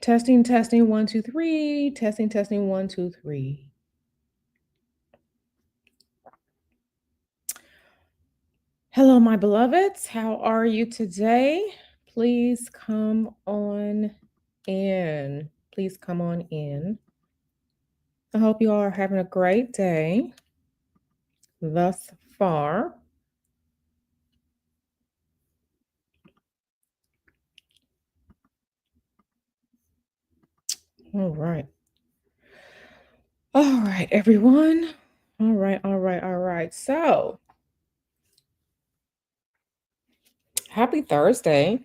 Testing, testing, 1, 2, 3. Testing, testing, 1, 2, 3. Hello, my beloveds. How are you today? Please come on in. Please come on in. I hope you all are having a great day thus far. All right. All right, everyone. All right, all right, all right. So, happy Thursday.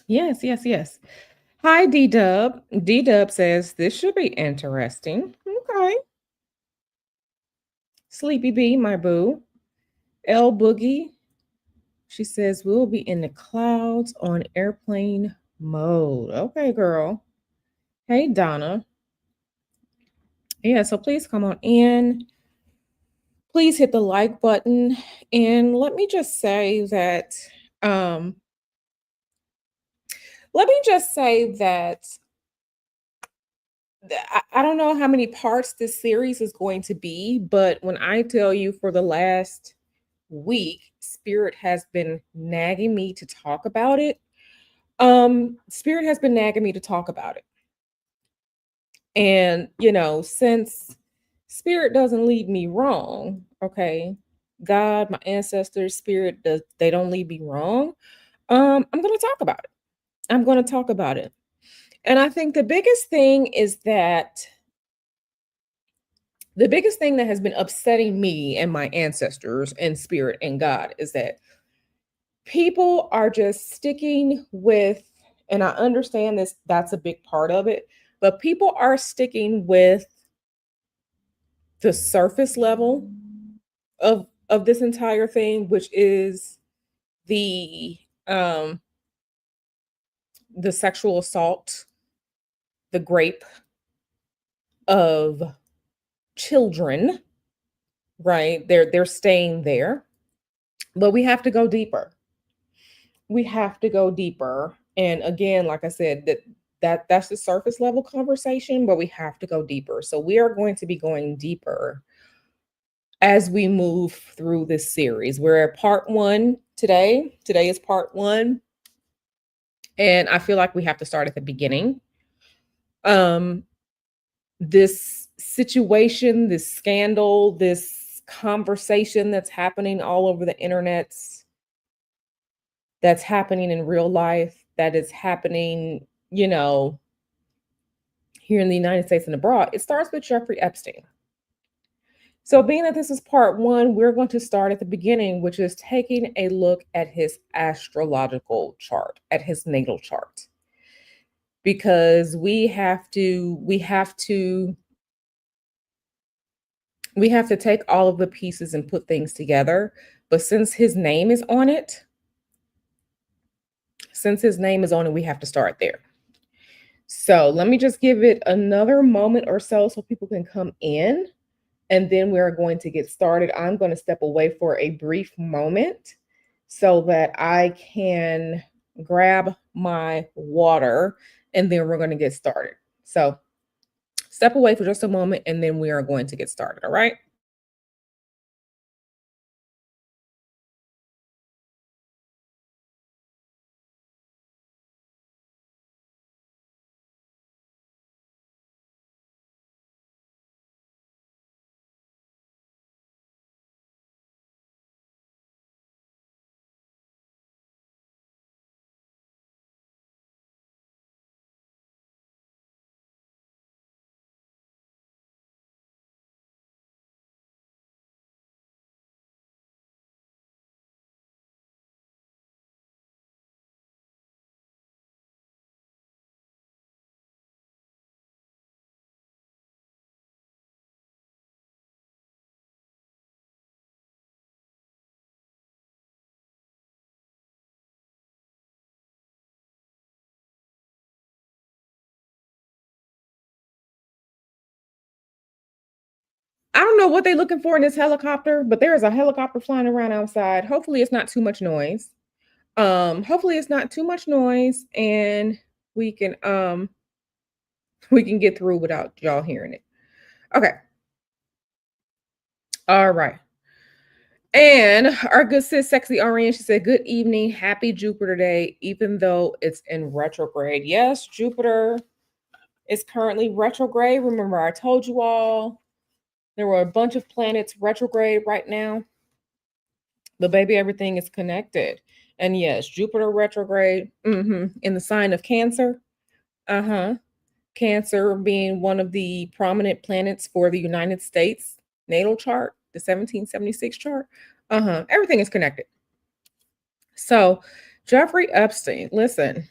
Yes, yes, yes. Hi, D Dub. D Dub says this should be interesting. Okay. Sleepy B, my boo. L Boogie, she says we'll be in the clouds on airplane mode. Okay, girl. Hey, Donna. Yeah, so please come on in. Please hit the like button. And let me just say that, um, let me just say that I don't know how many parts this series is going to be, but when I tell you for the last week, Spirit has been nagging me to talk about it. Spirit has been nagging me to talk about it. And, since Spirit doesn't lead me wrong, okay, God, my ancestors, Spirit, they don't lead me wrong. I'm going to talk about it. I'm going to talk about it. And I think the biggest thing that has been upsetting me and my ancestors and Spirit and God is that people are just sticking with, and I understand this, that's a big part of it, but people are sticking with the surface level of this entire thing, which is the um the sexual assault, the rape of children, right? They're staying there. But we have to go deeper. We have to go deeper. And again, like I said, that's the surface level conversation, but we have to go deeper. So we are going to be going deeper as we move through this series. We're at part 1 today. Today is part 1. And I feel like we have to start at the beginning. Um, this situation, this scandal, this conversation that's happening all over the internet, that's happening in real life, that is happening, here in the United States and abroad, it starts with Jeffrey Epstein. So, being that this is part 1, we're going to start at the beginning, which is taking a look at his astrological chart, at his natal chart, because we have to take all of the pieces and put things together. But since his name is on it, we have to start there. So let me just give it another moment or so people can come in, and then we're going to get started. I'm going to step away for a brief moment so that I can grab my water, and then we're going to get started. So step away for just a moment, and then we are going to get started. All right. I don't know what they're looking for in this helicopter, but there is a helicopter flying around outside. Hopefully it's not too much noise. Hopefully it's not too much noise and we can um we can get through without y'all hearing it. Okay. All right. And our good sis, Sexy Orion, she said, "Good evening. Happy Jupiter Day, even though it's in retrograde." Yes, Jupiter is currently retrograde. Remember, I told you all there were a bunch of planets retrograde right now. But baby, everything is connected. And yes, Jupiter retrograde in the sign of Cancer. Uh huh. Cancer being one of the prominent planets for the United States natal chart, the 1776 chart. Uh huh. Everything is connected. So, Jeffrey Epstein, listen.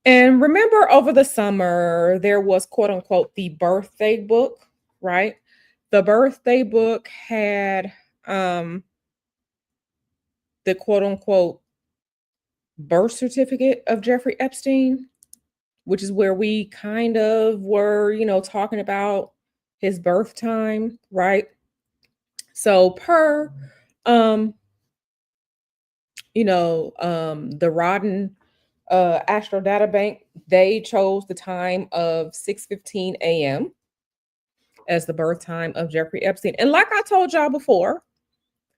And remember over the summer, there was quote unquote the birthday book, right? The birthday book had um the quote unquote birth certificate of Jeffrey Epstein, which is where we kind of were, talking about his birth time, right? So per um the Rodden Astro Data Bank, they chose the time of 6:15 a.m. as the birth time of Jeffrey Epstein. And like I told y'all before,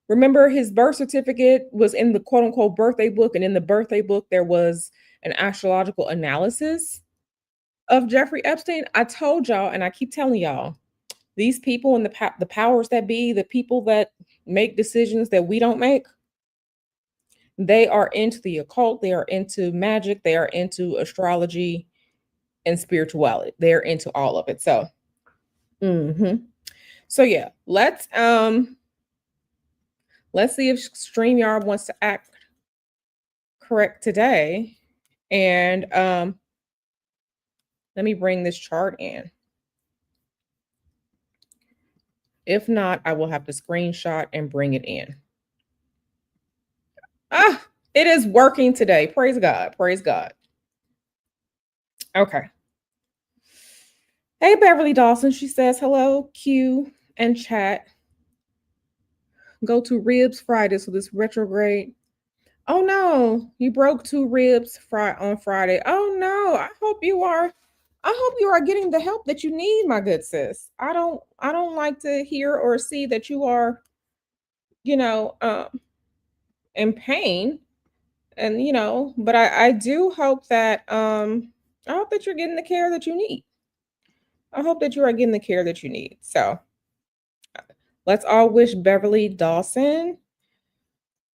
remember his birth certificate was in the quote unquote birthday book, and in the birthday book there was an astrological analysis of Jeffrey Epstein. I told y'all, and I keep telling y'all, these people and the powers that be, the people that make decisions that we don't make, they are into the occult, they are into magic, they are into astrology and spirituality. They're into all of it. So, mhm. So yeah, let's see if StreamYard wants to act correct today. And let me bring this chart in. If not, I will have to screenshot and bring it in. Ah, it is working today. Praise God. Praise God. Okay. Hey, Beverly Dawson. She says, hello, Q and chat. Go to Ribs Friday. So this retrograde. Oh no, you broke two ribs on Friday. Oh no, I hope you are getting the help that you need, my good sis. I don't like to hear or see that you are, you know, in pain. And but I do hope that I hope that you're getting the care that you need. I hope that you are getting the care that you need. So let's all wish Beverly Dawson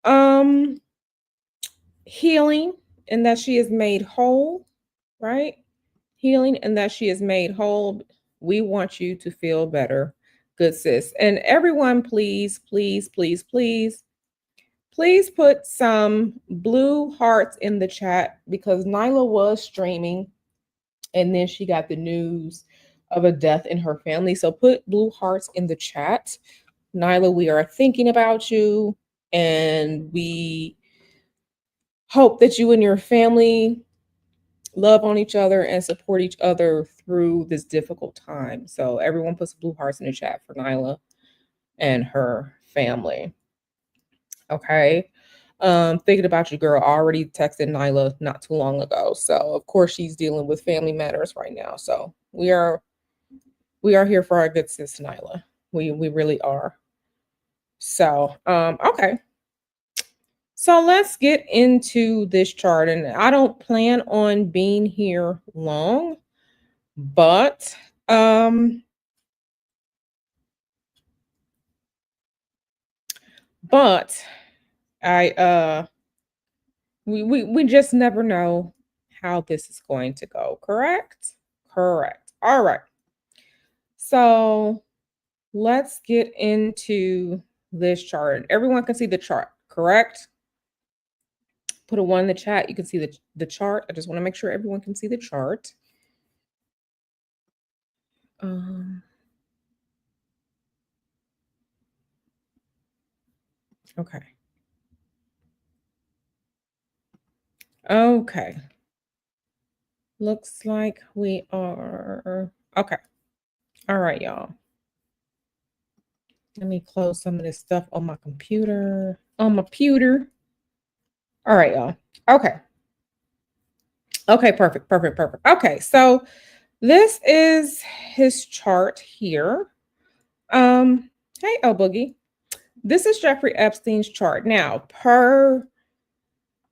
um healing, and that she is made whole, right? Healing and that she is made whole. We want you to feel better, good sis. And everyone, please, please, please, please, please put some blue hearts in the chat, because Nyla was streaming and then she got the news of a death in her family. So put blue hearts in the chat. Nyla, we are thinking about you, and we hope that you and your family love on each other and support each other through this difficult time. So everyone puts blue hearts in the chat for Nyla and her family. Okay. Thinking about you, girl. I already texted Nyla not too long ago. So of course she's dealing with family matters right now. So we are here for our good sis Nyla. We really are. So okay. So let's get into this chart. And I don't plan on being here long, but um but I we just never know how this is going to go, correct? Correct. All right. So let's get into this chart. Everyone can see the chart, correct? Put a one in the chat. You can see the chart. I just want to make sure everyone can see the chart. Um, okay. Okay. Looks like we are okay. All right, y'all. Let me close some of this stuff on my computer. On my pewter. All right, y'all. Okay. Okay, perfect, perfect, perfect. Okay, so this is his chart here. Hey, oh boogie. This is Jeffrey Epstein's chart. Now, per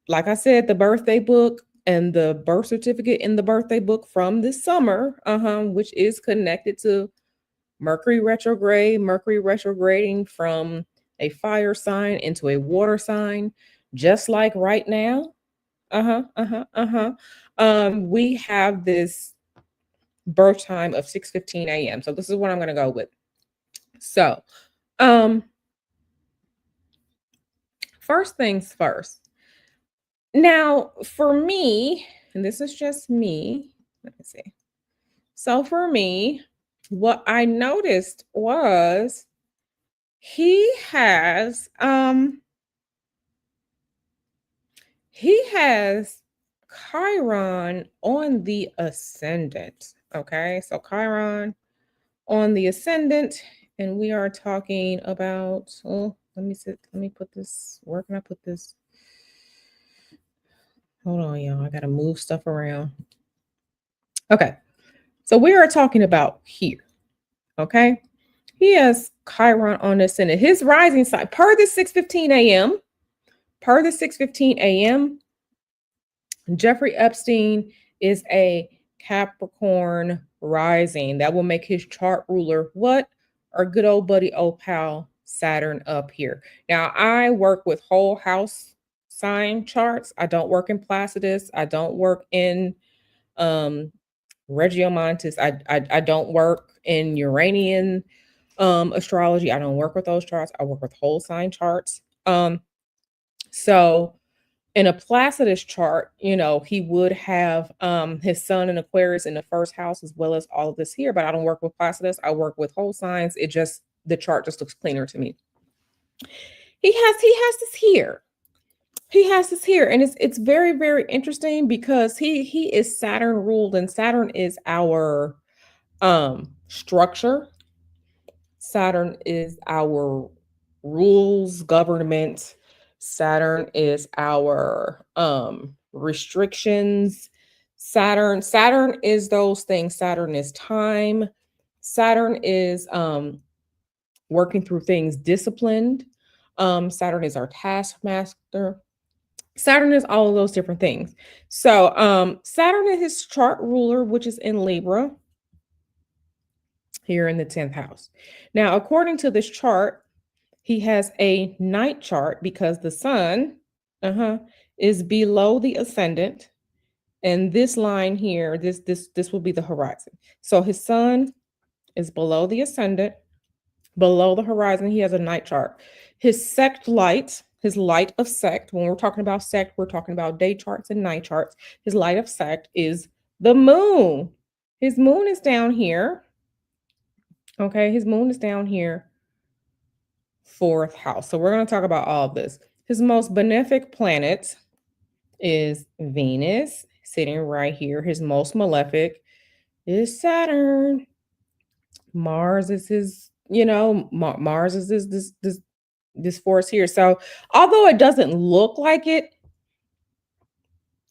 like I said, the birthday book and the birth certificate in the birthday book from this summer, which is connected to Mercury retrograding from a fire sign into a water sign, just like right now. We have this birth time of 6:15 a.m. So this is what I'm going to go with. So, um, first things first. Now, for me, and this is just me, let me see. So for me, what I noticed was he has he has Chiron on the ascendant. Okay, so Chiron on the ascendant, and we are talking about. Oh, let me sit. Let me put this. Where can I put this? Hold on, y'all. I gotta move stuff around. Okay, so we are talking about here. Okay, he has Chiron on the ascendant. His rising sign per the 6:15 a.m. Per the 6:15 a.m. Jeffrey Epstein is a Capricorn rising. That will make his chart ruler what? Our good old buddy, old pal Saturn up here. Now, I work with whole house sign charts. I don't work in Placidus. I don't work in um, Regiomontis. I don't work in Uranian astrology. I don't work with those charts. I work with whole sign charts. So in a Placidus chart, he would have his sun in Aquarius in the first house as well as all of this here, but I don't work with Placidus. I work with whole signs. The chart just looks cleaner to me. He has this here. He has this here, and it's very, very interesting because he is Saturn ruled, and Saturn is our structure. Saturn is our rules, government. Saturn is our restrictions. Saturn is those things. Saturn is time. Saturn is working through things disciplined. Saturn is our taskmaster. Saturn is all of those different things. So Saturn is his chart ruler, which is in Libra here in the 10th house. Now, according to this chart, he has a night chart because the sun is below the ascendant. And this line here, this will be the horizon. So his sun is below the ascendant, below the horizon. He has a night chart. His sect light, his light of sect, when we're talking about sect, we're talking about day charts and night charts. His light of sect is the moon. His moon is down here. Okay, his moon is down here, 4th house. So we're going to talk about all of this. His most benefic planet is Venus, sitting right here. His most malefic is Saturn. Mars is his, Mars is this force here. So although it doesn't look like it,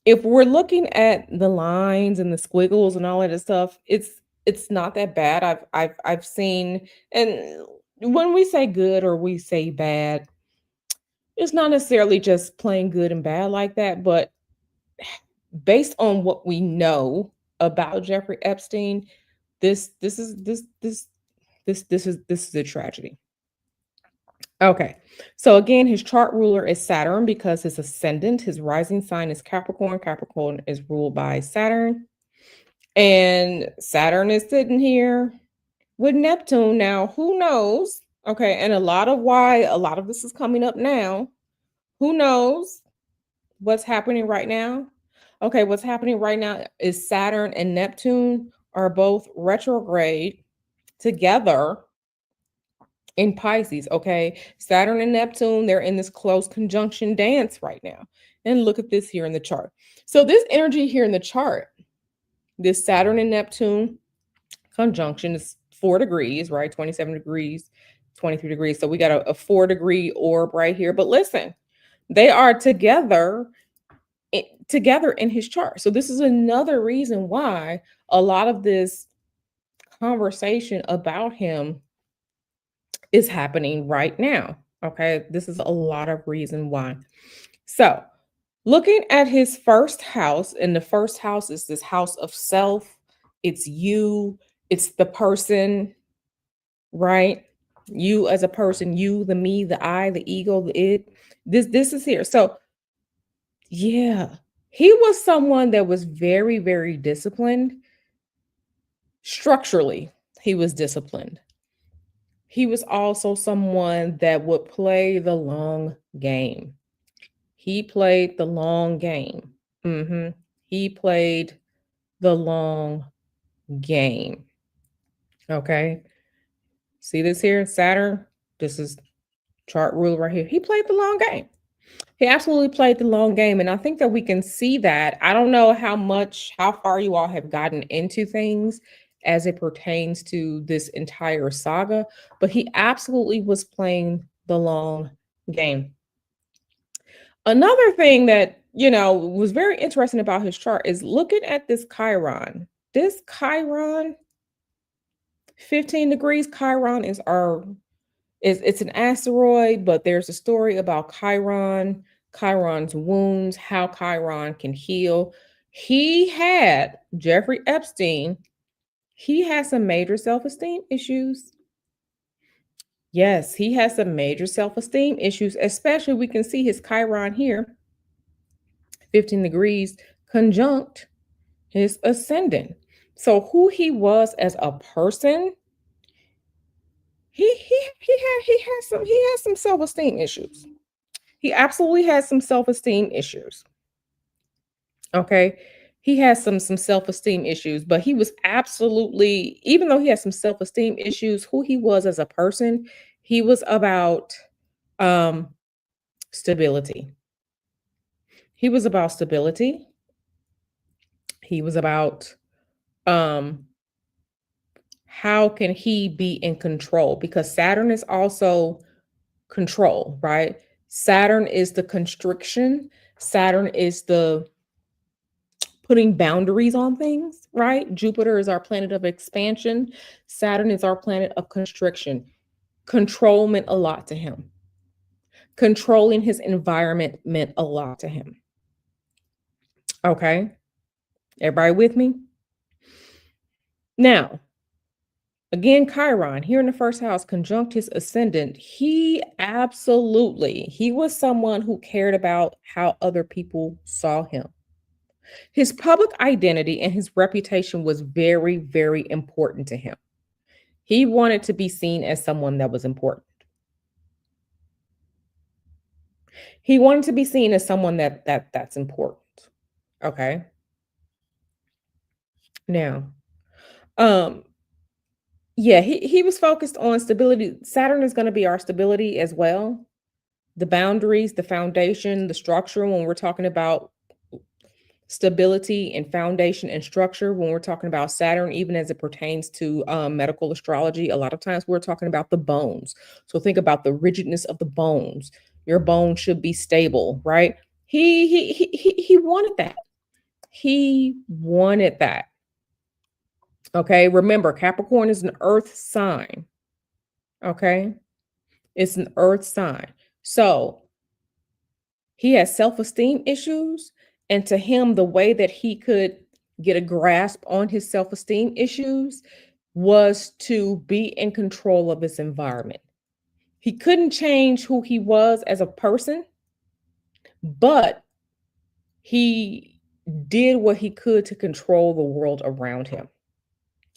if we're looking at the lines and the squiggles and all of this stuff, it's not that bad. I've seen, and when we say good or we say bad, it's not necessarily just plain good and bad like that, but based on what we know about Jeffrey Epstein, this is a tragedy. Okay. So again, his chart ruler is Saturn because his ascendant, his rising sign is Capricorn. Capricorn is ruled by Saturn. And Saturn is sitting here with Neptune. Now, who knows? Okay. And a lot of this is coming up now. Who knows what's happening right now? Okay. What's happening right now is Saturn and Neptune are both retrograde together in Pisces, okay? Saturn and Neptune, they're in this close conjunction dance right now. And look at this here in the chart. So this energy here in the chart, this Saturn and Neptune conjunction is 4 degrees, right? 27 degrees 23 degrees. So we got a 4-degree orb right here. But listen, they are together in his chart. So this is another reason why a lot of this conversation about him is happening right now. Okay, this is a lot of reason why. So, looking at his first house, and the first house is this house of self. It's you, it's the person, right? You as a person, you, the me, the I, the ego, the it. This is here. So, yeah, he was someone that was very, very disciplined. Structurally, he was disciplined. He was also someone that would play the long game. He played the long game. He played the long game. Okay. See this here, Saturn? This is chart ruler right here. He played the long game. He absolutely played the long game. And I think that we can see that. I don't know how far you all have gotten into things as it pertains to this entire saga, but he absolutely was playing the long game. Another thing that, was very interesting about his chart is looking at this Chiron. This Chiron, 15 degrees, Chiron it's an asteroid, but there's a story about Chiron's wounds, how Chiron can heal. Jeffrey Epstein, he has some major self-esteem issues. Yes, he has some major self-esteem issues, especially we can see his Chiron here, 15 degrees, conjunct his ascendant. So who he was as a person, he has some self-esteem issues. He absolutely has some self-esteem issues. Okay. He has some self-esteem issues, but he was absolutely, even though he has some self-esteem issues, who he was as a person, he was about um stability. He was about stability. He was about um how can he be in control, because Saturn is also control, right? Saturn is the constriction. Saturn is the putting boundaries on things, right? Jupiter is our planet of expansion. Saturn is our planet of constriction. Control meant a lot to him. Controlling his environment meant a lot to him. Okay. Everybody with me? Now, again, Chiron here in the first house, conjunct his ascendant. He was someone who cared about how other people saw him. His public identity and his reputation was very, very important to him. He wanted to be seen as someone that was important. He wanted to be seen as someone that's important. Okay. Now, um, yeah, he was focused on stability. Saturn is going to be our stability as well. The boundaries, the foundation, the structure, when we're talking about stability and foundation and structure, when we're talking about Saturn, even as it pertains to medical astrology, a lot of times we're talking about the bones. So think about the rigidness of the bones. Your bones should be stable, right? He wanted that. He wanted that. Okay. Remember, Capricorn is an earth sign. Okay. It's an earth sign. So he has self-esteem issues. And to him, the way that he could get a grasp on his self-esteem issues was to be in control of his environment. He couldn't change who he was as a person, but he did what he could to control the world around him.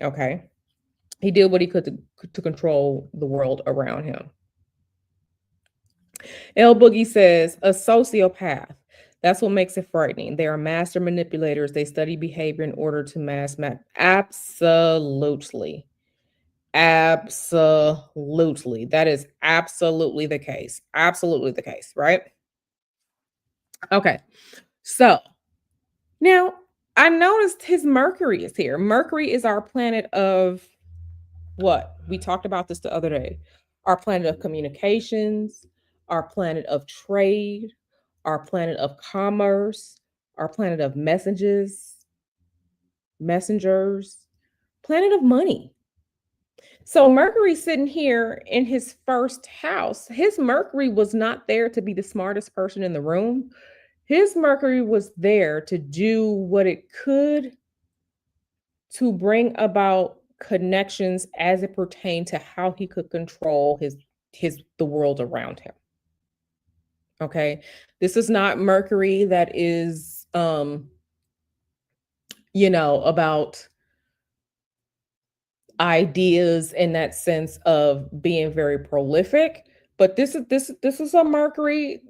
Okay. He did what he could to control the world around him. L Boogie says, a sociopath. That's what makes it frightening. They are master manipulators. They study behavior in order to mass map. Absolutely. Absolutely. That is absolutely the case. Absolutely the case, right? Okay. So now I noticed his Mercury is here. Mercury is our planet of what? We talked about this the other day. our planet of communications, our planet of trade, our planet of commerce, our planet of messengers, planet of money. So Mercury sitting here in his first house, his Mercury was not there to be the smartest person in the room. His Mercury was there to do what it could to bring about connections as it pertained to how he could control his the world around him. Okay. This is not Mercury that is about ideas in that sense of being very prolific, but this is a Mercury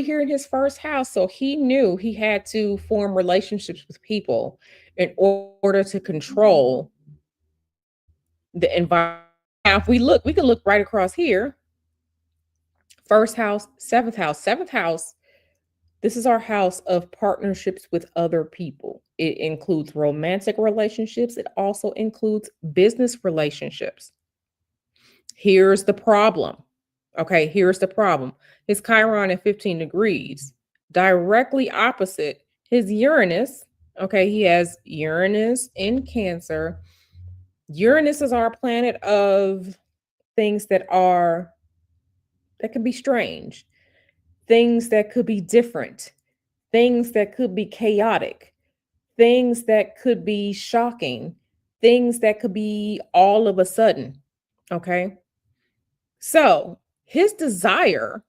here in his first house, so he knew he had to form relationships with people in order to control the environment. Now if we can look right across here. First house, seventh house. This is our house of partnerships with other people. It includes romantic relationships. It also includes business relationships. Here's the problem. Okay, here's the problem. His Chiron at 15 degrees, directly opposite his Uranus. Okay, he has Uranus in Cancer. Uranus is our planet of things that can be strange, things that could be different, things that could be chaotic, things that could be shocking, things that could be all of a sudden. Okay. So his desire,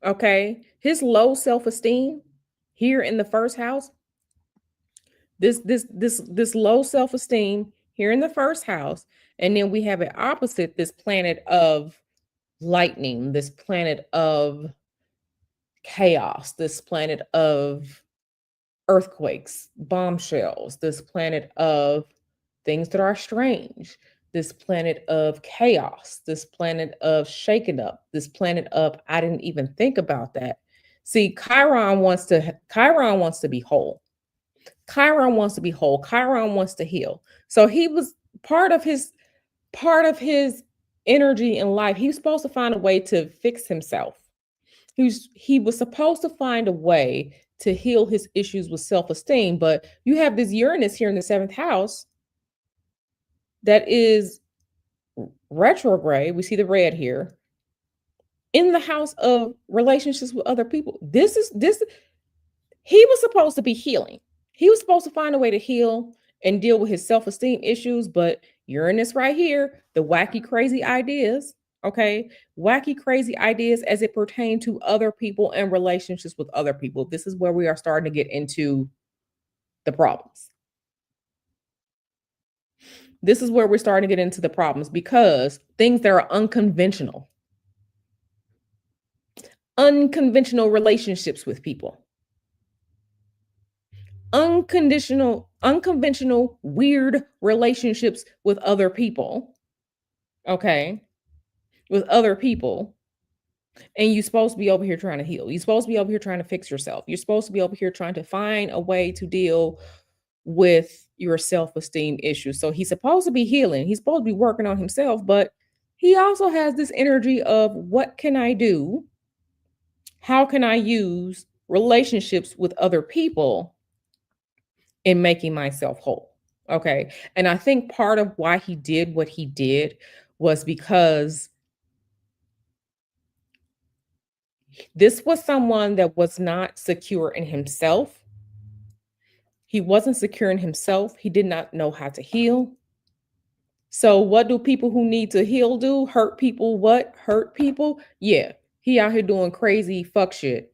okay, his low self-esteem here in the first house, this low self-esteem here in the first house, and then we have it opposite this planet of lightning, this planet of chaos, this planet of earthquakes, bombshells, this planet of things that are strange, this planet of chaos, this planet of shaken up, this planet of I didn't even think about that. See, Chiron wants to be whole. Chiron wants to be whole. Chiron wants to heal. So he was part of his part of his energy in life. He was supposed to find a way to fix himself. He was supposed to find a way to heal his issues with self-esteem, but you have this Uranus here in the seventh house that is retrograde. We see the red here in the house of relationships with other people. This he was supposed to be healing. He was supposed to find a way to heal and deal with his self-esteem issues, but Uranus right here, the wacky crazy ideas, okay? Wacky crazy ideas as it pertains to other people and relationships with other people. This is where we are starting to get into the problems. This is where we're starting to get into the problems because things that are unconventional relationships with people, unconventional, weird relationships with other people, okay? With other people. And you're supposed to be over here trying to heal. You're supposed to be over here trying to fix yourself. You're supposed to be over here trying to find a way to deal with your self-esteem issues. So he's supposed to be healing. He's supposed to be working on himself, but he also has this energy of what can I do? How can I use relationships with other people in making myself whole? Okay. And I think part of why he did what he did was because this was someone that was not secure in himself. He wasn't secure in himself. He did not know how to heal. So what do people who need to heal do? Hurt people what? Hurt people? Yeah. He out here doing crazy fuck shit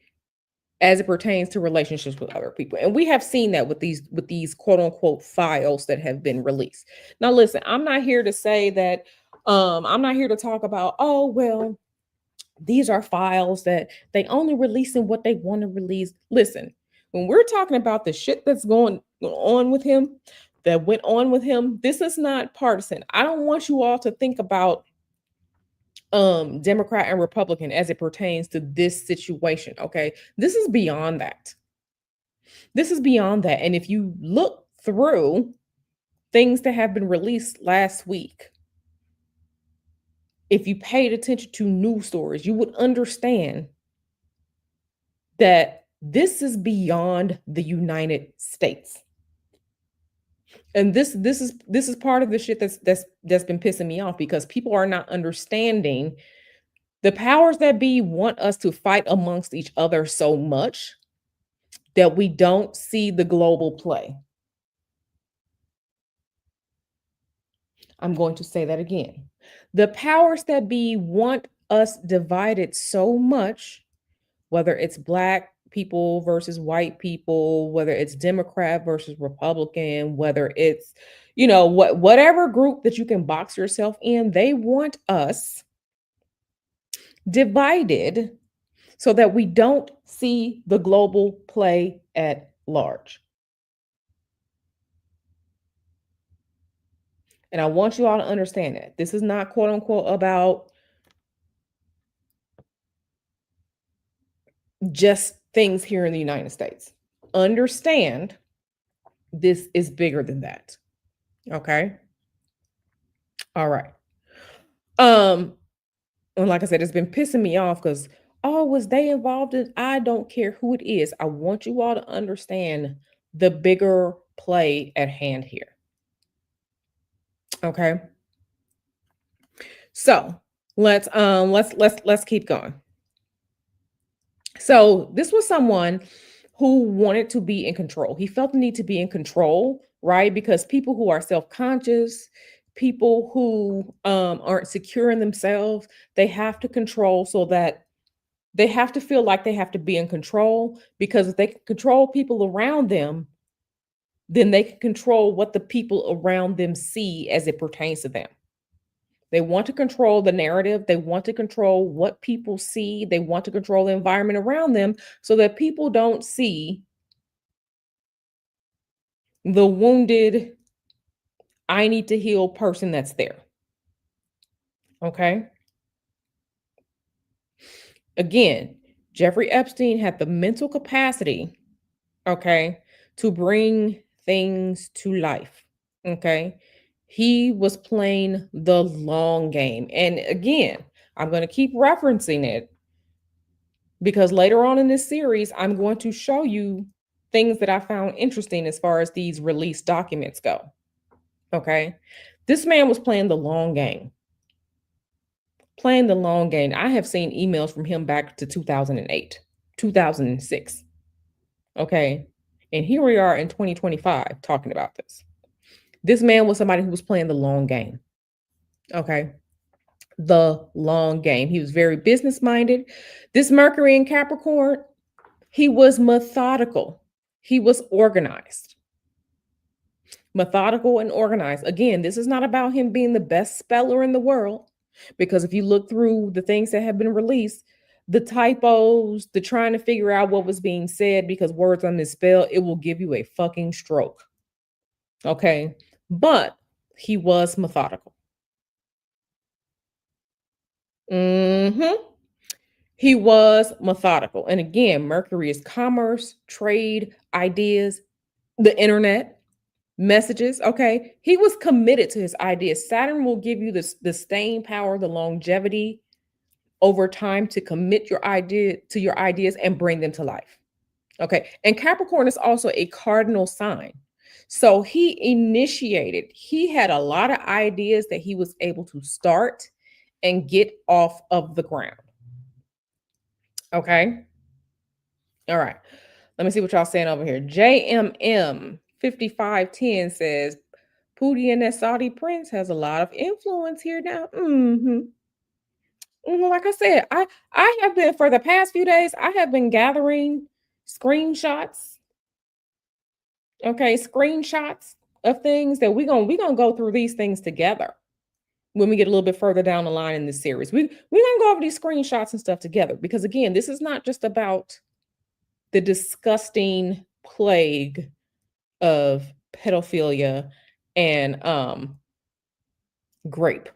as it pertains to relationships with other people. And we have seen that with these quote unquote files that have been released. Now listen, I'm not here to say that I'm not here to talk about, oh well, these are files that they only releasing what they want to release. Listen, when we're talking about the shit that's going on with him, that went on with him, this is not partisan. I don't want you all to think about Democrat and Republican as it pertains to this situation, okay? This is beyond that. This is beyond that. And if you look through things that have been released last week, if you paid attention to news stories, you would understand that this is beyond the United States. And this is part of the shit that's been pissing me off, because people are not understanding the powers that be want us to fight amongst each other so much that we don't see the global play. I'm going to say that again. The powers that be want us divided so much, whether it's black people versus white people, whether it's Democrat versus Republican, whether it's, whatever group that you can box yourself in, they want us divided so that we don't see the global play at large. And I want you all to understand that this is not quote unquote about just things here in the United States. Understand this is bigger than that. Okay. All right. Um, and like I said, it's been pissing me off because, oh, was they involved in? I don't care who it is. I want you all to understand the bigger play at hand here. Okay. So let's keep going. So this was someone who wanted to be in control. He felt the need to be in control, right? Because people who are self-conscious, people who aren't secure in themselves, they have to control, so that they have to feel like they have to be in control, because if they can control people around them, then they can control what the people around them see as it pertains to them. They want to control the narrative. They want to control what people see. They want to control the environment around them so that people don't see the wounded, I need to heal person that's there. Okay. Again, Jeffrey Epstein had the mental capacity, okay, to bring things to life. Okay. He was playing the long game. And again, I'm going to keep referencing it, because later on in this series, I'm going to show you things that I found interesting as far as these released documents go. Okay. This man was playing the long game. Playing the long game. I have seen emails from him back to 2008, 2006. Okay. And here we are in 2025 talking about this. This man was somebody who was playing the long game. Okay. The long game. He was very business minded. This Mercury in Capricorn, he was methodical. He was organized. Methodical and organized. Again, this is not about him being the best speller in the world, because if you look through the things that have been released, the typos, the trying to figure out what was being said because words are misspelled, it will give you a fucking stroke. Okay. But he was methodical. Hmm. He was methodical. And again, Mercury is commerce, trade, ideas, the internet, messages. Okay. He was committed to his ideas. Saturn will give you the staying power, the longevity over time to commit your idea to your ideas and bring them to life. Okay. And Capricorn is also a cardinal sign. So he had a lot of ideas that he was able to start and get off of the ground. Okay. All right. Let me see what y'all saying over here. JMM 5510 says Pootie and that Saudi prince has a lot of influence here now. Like I said, I have been, for the past few days, I have been gathering screenshots. Okay, screenshots of things that we gonna go through these things together when we get a little bit further down the line in this series. We're gonna go over these screenshots and stuff together, because again, this is not just about the disgusting plague of pedophilia and grape.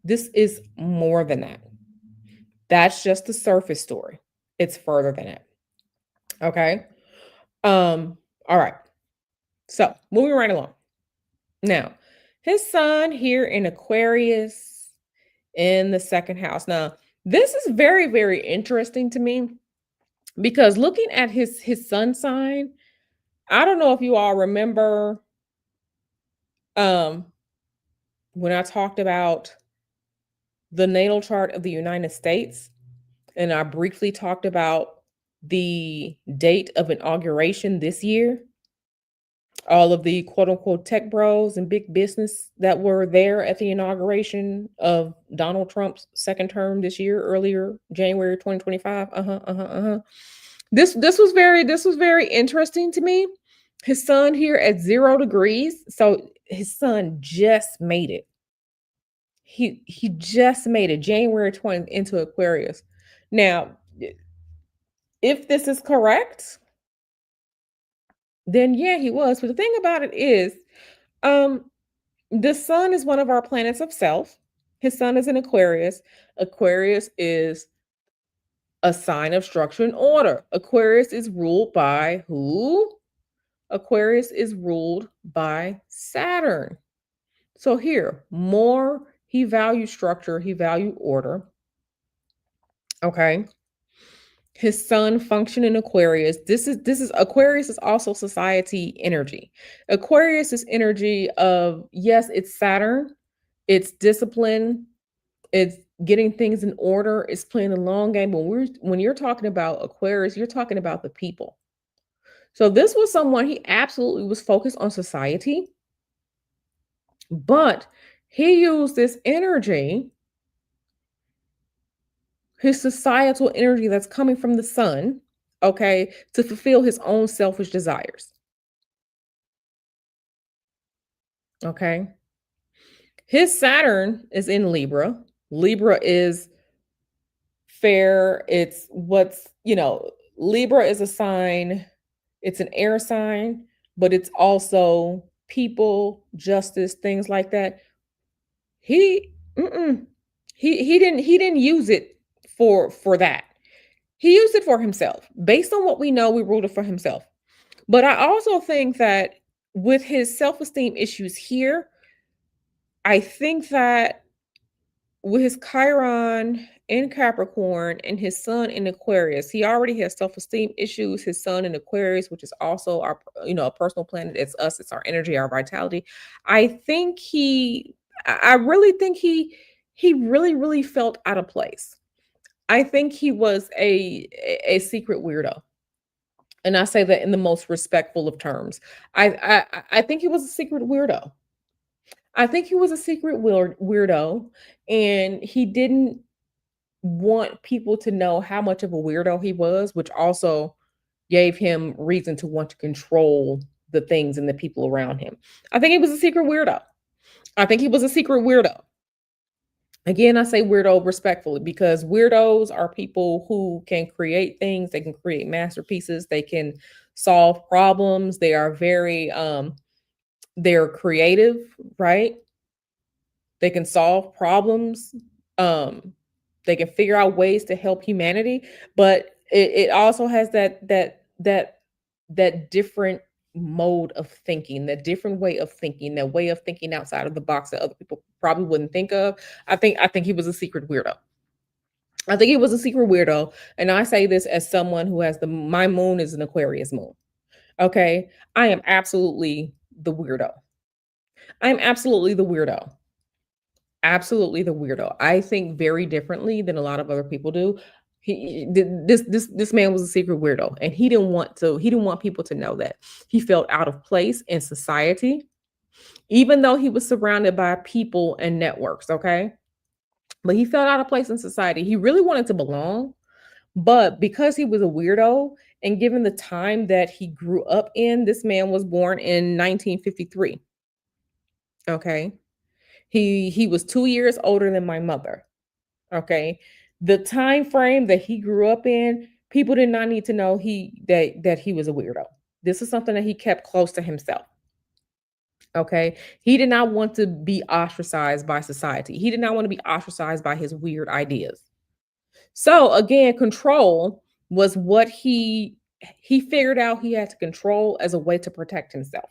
This is more than that. That's just the surface story. It's further than it. Okay. All right. So moving right along. Now, his sun here in Aquarius in the second house. Now, this is very, very interesting to me because looking at his sun sign, I don't know if you all remember um when I talked about the natal chart of the United States and I briefly talked about the date of inauguration this year, all of the quote unquote tech bros and big business that were there at the inauguration of Donald Trump's second term this year, earlier January 2025. This was very interesting to me. His son here at 0 degrees. So his son just made it. He just made it January 20th into Aquarius. Now, if this is correct, then yeah, he was. But the thing about it is, um, the sun is one of our planets of self. His sun is in Aquarius. Aquarius is a sign of structure and order. Aquarius is ruled by who? Aquarius is ruled by Saturn. So here, more he valued structure, he valued order. Okay. His sun function in Aquarius. This is Aquarius is also society energy. Aquarius is energy of, yes, it's Saturn, it's discipline, it's getting things in order, it's playing the long game. When you're talking about Aquarius, you're talking about the people. So this was someone, he absolutely was focused on society, but he used this energy, his societal energy that's coming from the sun, okay, to fulfill his own selfish desires. Okay. His Saturn is in Libra. Libra is fair. It's Libra is a sign, it's an air sign, but it's also people, justice, things like that. He mm-mm, he didn't use it for that. He used it for himself. Based on what we know, we ruled it for himself. But I also think that with his self-esteem issues here, I think that with his Chiron in Capricorn and his sun in Aquarius, he already has self-esteem issues. His sun in Aquarius, which is also our, a personal planet. It's us, it's our energy, our vitality. I think I really think he really, really felt out of place. I think he was a secret weirdo. And I say that in the most respectful of terms. I think he was a secret weirdo. I think he was a secret weirdo, and he didn't want people to know how much of a weirdo he was, which also gave him reason to want to control the things and the people around him. I think he was a secret weirdo. I think he was a secret weirdo. Again, I say weirdo respectfully because weirdos are people who can create things, they can create masterpieces, they can solve problems, they are very they're creative, right? They can solve problems. Um, they can figure out ways to help humanity, but it also has that different mode of thinking, that different way of thinking, that way of thinking outside of the box that other people probably wouldn't think of. I think he was a secret weirdo. I think he was a secret weirdo, and I say this as someone who has my moon is an Aquarius moon. Okay, I am absolutely the weirdo. I'm absolutely the weirdo. Absolutely the weirdo. I think very differently than a lot of other people do. This man was a secret weirdo, and he didn't want people to know that. He felt out of place in society, even though he was surrounded by people and networks, okay? But he felt out of place in society. He really wanted to belong, but because he was a weirdo and given the time that he grew up in, this man was born in 1953, okay? He was 2 years older than my mother. Okay. The time frame that he grew up in, people did not need to know that he was a weirdo. This is something that he kept close to himself. Okay. He did not want to be ostracized by society. He did not want to be ostracized by his weird ideas. So again, control was what he figured out he had to control as a way to protect himself.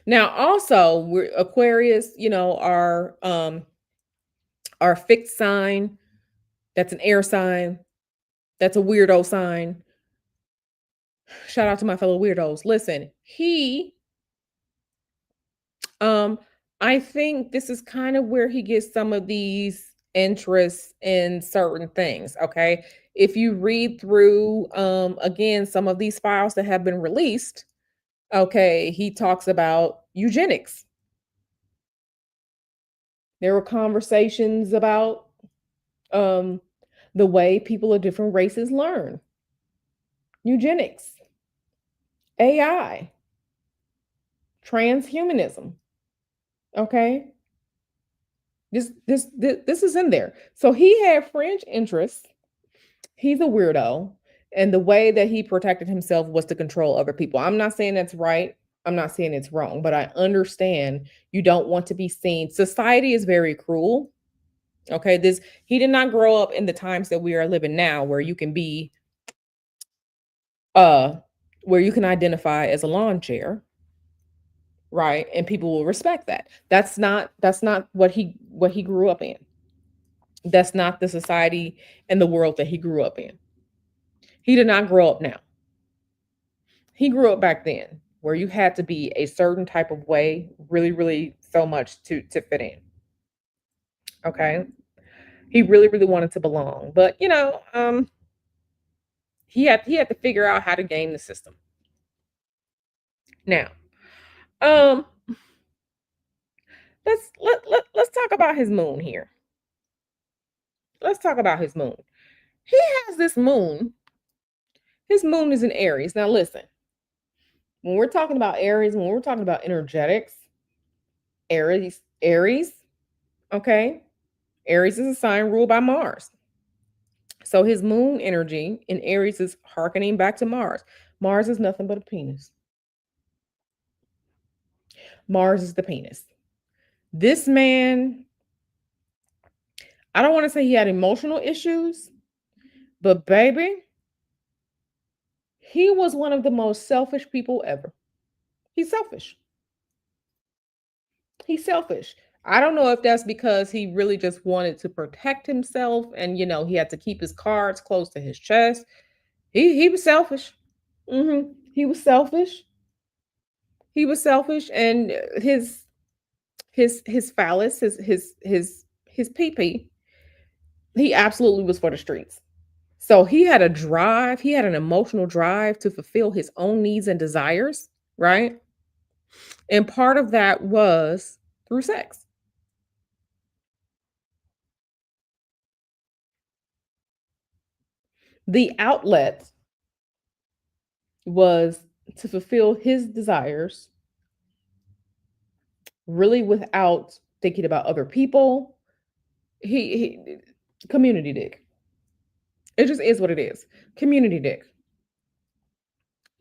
Now, also, we're Aquarius, our fixed sign, that's an air sign, that's a weirdo sign. Shout out to my fellow weirdos. Listen, um, I think this is kind of where he gets some of these interests in certain things. Okay. If you read through again some of these files that have been released, okay, he talks about eugenics. There were conversations about um the way people of different races learn, eugenics, AI, transhumanism. Okay. This is in there. So he had French interests. He's a weirdo. And the way that he protected himself was to control other people. I'm not saying that's right. I'm not saying it's wrong, but I understand you don't want to be seen. Society is very cruel. Okay. This He did not grow up in the times that we are living now where you can be uh where you can identify as a lawn chair, right? And people will respect that. That's not what he grew up in. That's not the society and the world that he grew up in. He did not grow up now. He grew up back then where you had to be a certain type of way, really, really so much to fit in. Okay. He really, really wanted to belong. But he had to figure out how to game the system. Now, um, let's talk about his moon here. Let's talk about his moon. He has this moon. His moon is in Aries. Now listen, when we're talking about Aries, when we're talking about energetics, Aries, okay? Aries is a sign ruled by Mars. So his moon energy in Aries is harkening back to Mars. Mars is nothing but a penis. Mars is the penis. This man, I don't want to say he had emotional issues, but baby, he was one of the most selfish people ever. He's selfish. He's selfish. I don't know if that's because he really just wanted to protect himself and he had to keep his cards close to his chest. He was selfish. He was selfish. He was selfish, and his phallus, his pee. He absolutely was for the streets. So he had a drive. He had an emotional drive to fulfill his own needs and desires, right? And part of that was through sex. The outlet was to fulfill his desires, really without thinking about other people. He community dick. It just is what it is. Community dick.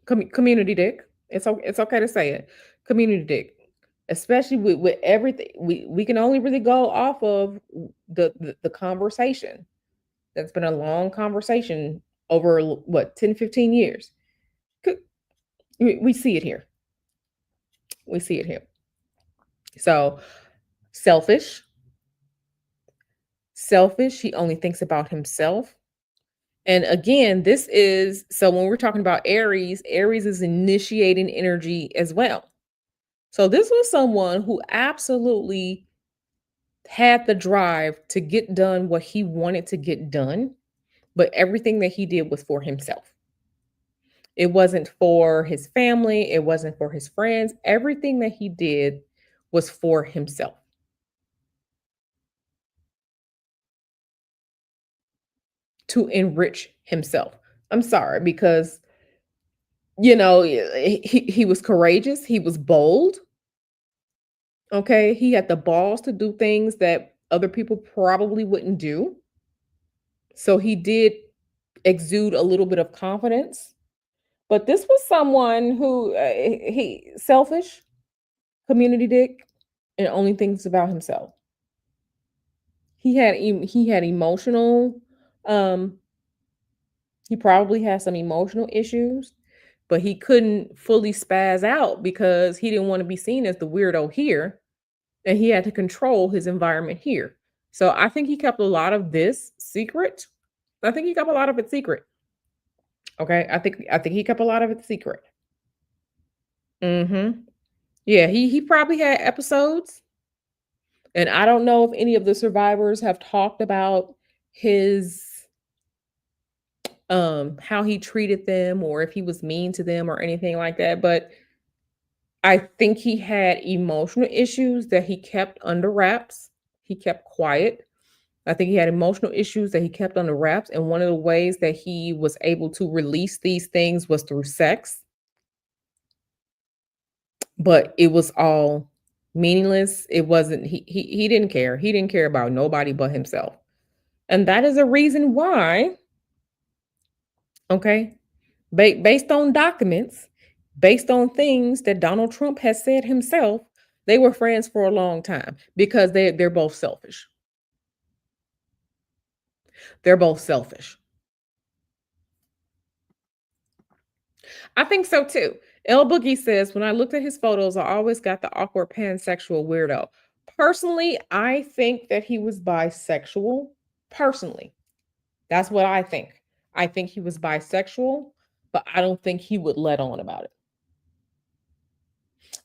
Community dick. It's okay to say it. Community dick. Especially with everything. We can only really go off of the conversation. That's been a long conversation over what 10, 15 years. We see it here. We see it here. So selfish, selfish. He only thinks about himself. And again, this is so when we're talking about Aries, Aries is initiating energy as well. So this was someone who absolutely had the drive to get done what he wanted to get done, but everything that he did was for himself. It wasn't for his family, it wasn't for his friends. Everything that he did was for himself, to enrich himself. I'm sorry because he was courageous, he was bold, okay? He had the balls to do things that other people probably wouldn't do. So he did exude a little bit of confidence. But this was someone who he selfish, community dick, and only thinks about himself. He had emotional um he probably has some emotional issues but he couldn't fully spaz out because he didn't want to be seen as the weirdo here, and he had to control his environment here. So I think he kept a lot of this secret. I think he kept a lot of it secret. Okay, I think he kept a lot of it secret. Mhm. Yeah, he probably had episodes, and I don't know if any of the survivors have talked about his how he treated them or if he was mean to them or anything like that, but I think he had emotional issues that he kept under wraps. He kept quiet. I think he had emotional issues that he kept under wraps, and one of the ways that he was able to release these things was through sex, but it was all meaningless. It wasn't he didn't care. He didn't care about nobody but himself. And that is a reason why, okay, based on documents, based on things that Donald Trump has said himself, they were friends for a long time because they're both selfish. They're both selfish. I think so too. L Boogie says, when I looked at his photos, I always got the awkward pansexual weirdo. Personally, I think that he was bisexual. Personally, that's what I think. I think he was bisexual, but I don't think he would let on about it.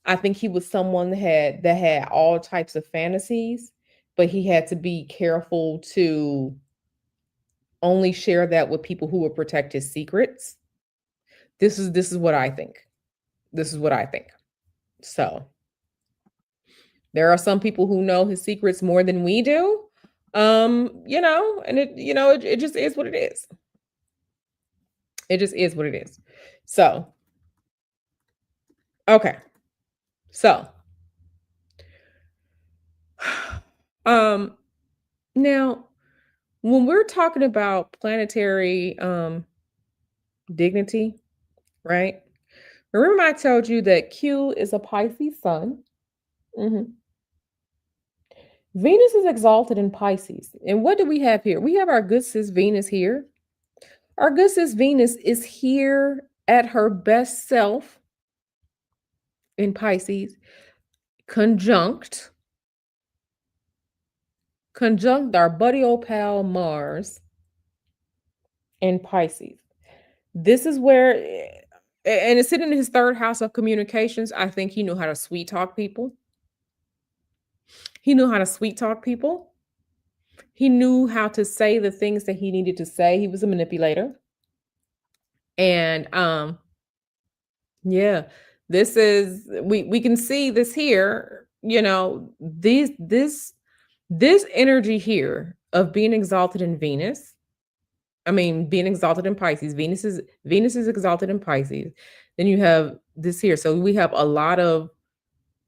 I think he was someone that had all types of fantasies, but he had to be careful to only share that with people who would protect his secrets. This is what I think. This is what I think. So, there are some people who know his secrets more than we do. And it just is what it is. It just is what it is. So, okay. So, um now when we're talking about planetary dignity, right? Remember I told you that Q is a Pisces sun. Mhm. Venus is exalted in Pisces. And what do we have here? We have our good sis Venus here. Our good sis Venus is here at her best self in Pisces, conjunct, conjunct our buddy old pal Mars in Pisces. This is where, and it's sitting in his third house of communications. I think he knew how to sweet talk people. He knew how to sweet talk people. He knew how to say the things that he needed to say. He was a manipulator. And yeah, this is we can see this here, this energy here of being exalted in Venus. I mean, being exalted in Pisces. Venus is exalted in Pisces. Then you have this here. So we have a lot of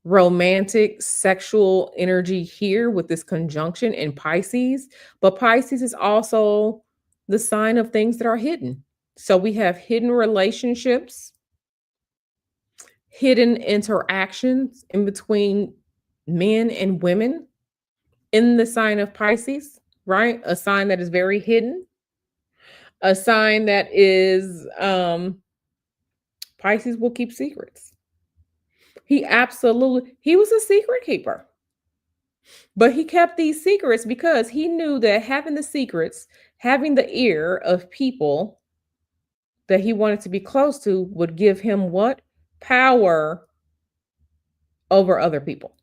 romantic sexual energy here with this conjunction in Pisces, but Pisces is also the sign of things that are hidden. So we have hidden relationships, hidden interactions in between men and women in the sign of Pisces, right? A sign that is very hidden, a sign that is Pisces will keep secrets. He was a secret keeper. But he kept these secrets because he knew that having the secrets, having the ear of people that he wanted to be close to would give him what? Power over other people.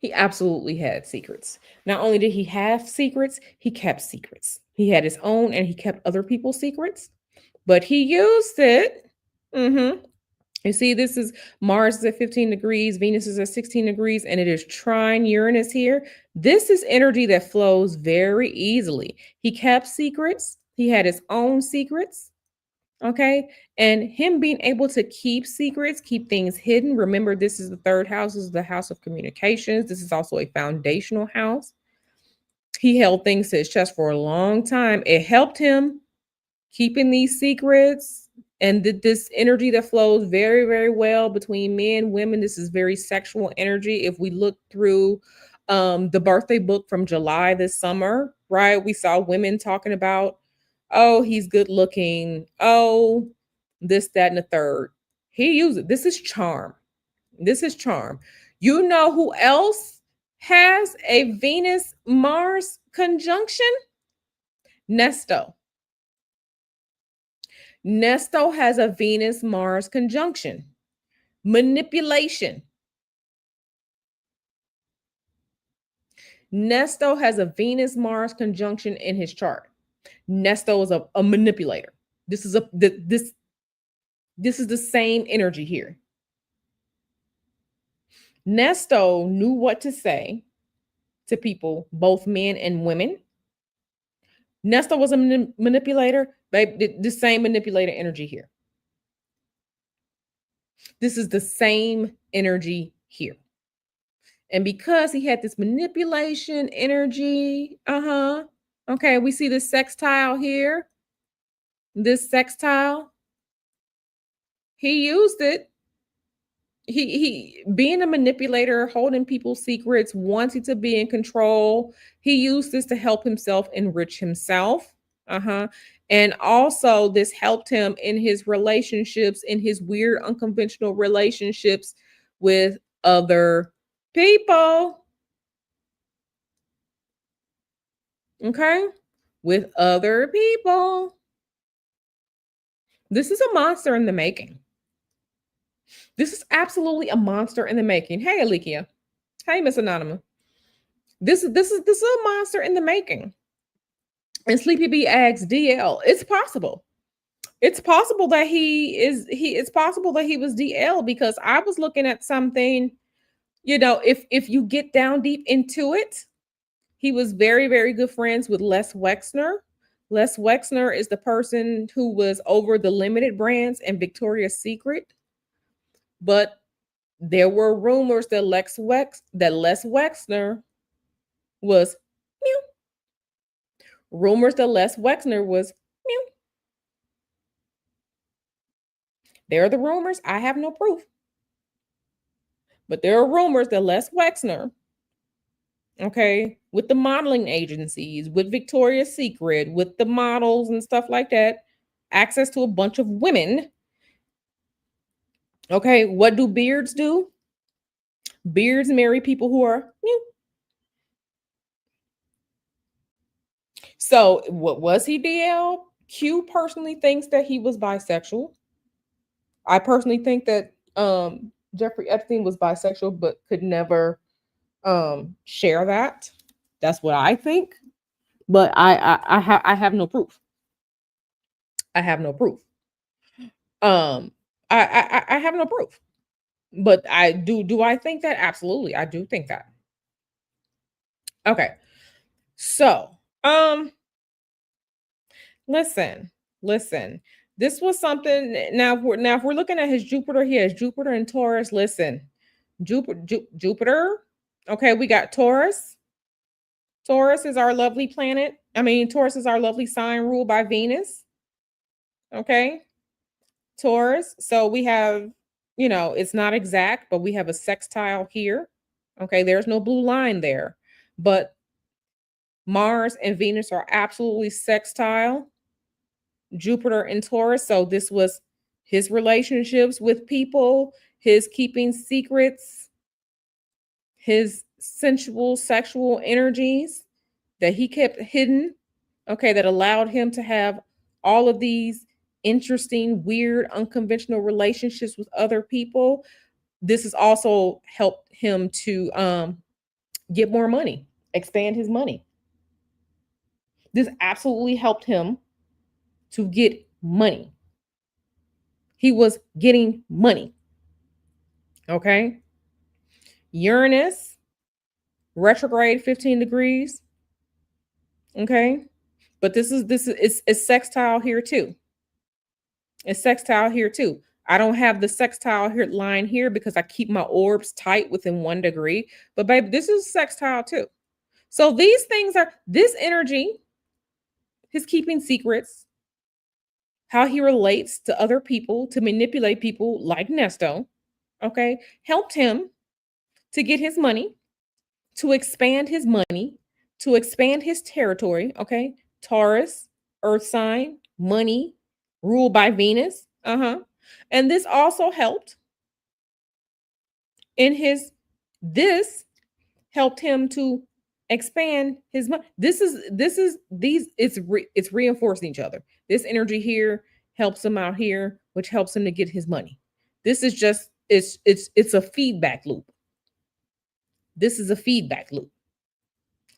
He absolutely had secrets. Not only did he have secrets, he kept secrets. He had his own and he kept other people's secrets, but he used it. Mhm. You see, this is Mars is at 15 degrees, Venus is at 16 degrees, and it is trine Uranus here. This is energy that flows very easily. He kept secrets, he had his own secrets. Okay. And him being able to keep secrets, keep things hidden. Remember, this is the third house, this is the house of communications. This is also a foundational house. He held things to his chest for a long time. It helped him keeping these secrets and this energy that flows very, very well between men, women. This is very sexual energy. If we look through the birthday book from July this summer, right, we saw women talking about Oh, he's good looking. Oh, this, that, and the third. He used it. This is charm. This is charm. You know who else has a Venus Mars conjunction? Nesto. Nesto has a Venus Mars conjunction. Manipulation. Nesto has a Venus Mars conjunction in his chart. Nesto is a manipulator. This is this is the same energy here. Nesto knew what to say to people, both men and women. Nesto was a manipulator, babe. The same manipulator energy here. This is the same energy here. And because he had this manipulation energy, okay, we see this sextile here. This sextile, he used it. He being a manipulator, holding people's secrets, wanting to be in control. He used this to help himself enrich himself. And also this helped him in his relationships, in his weird unconventional relationships with other people. Okay? With other people. This is a monster in the making. This is absolutely a monster in the making. Hey, Alikia. Hey, Miss Anonymous. This is a monster in the making. And Sleepy B asks DL. It's possible. It's possible that it's possible that he was DL, because I was looking at something, if you get down deep into it, he was very, very good friends with Les Wexner. Les Wexner is the person who was over the Limited brands and Victoria's Secret. But there were rumors that Les Wexner was meow. Rumors that Les Wexner was meow. There are the rumors. I have no proof. But there are rumors that Les Wexner, okay, with the modeling agencies, with Victoria's Secret, with the models and stuff like that, access to a bunch of women. Okay, what do beards do? Beards marry people who are meow. So, what was he DL? Q personally thinks that he was bisexual. I personally think that Jeffrey Epstein was bisexual, but could never share that. That's what I think. But I have no proof. I have no proof. I have no proof. But I do I think that? Absolutely. I do think that. Okay. So, listen. This was something. Now if we're looking at his Jupiter, he has Jupiter and Taurus. Listen. Jupiter. Okay, we got Taurus. Taurus is our lovely planet. Taurus is our lovely sign ruled by Venus. Okay. Taurus. So we have, it's not exact, but we have a sextile here. Okay. There's no blue line there. But Mars and Venus are absolutely sextile. Jupiter and Taurus. So this was his relationships with people, his keeping secrets, his sensual, sexual energies that he kept hidden. Okay. That allowed him to have all of these interesting, weird, unconventional relationships with other people. This has also helped him to get more money, expand his money. This absolutely helped him to get money. He was getting money. Okay. Uranus, retrograde 15 degrees. Okay. But this is it's sextile here too. It's sextile here too. I don't have the sextile here line here because I keep my orbs tight within 1 degree. But baby, this is sextile too. So these things are this energy, his keeping secrets, how he relates to other people to manipulate people like Nesto, okay, helped him to get his money, to expand his money, to expand his territory, okay? Taurus, earth sign, money, ruled by Venus. And this also helped in his this helped him to expand his mind. This is these it's reinforcing each other. This energy here helps him out here, which helps him to get his money. This is just it's a feedback loop. This is a feedback loop.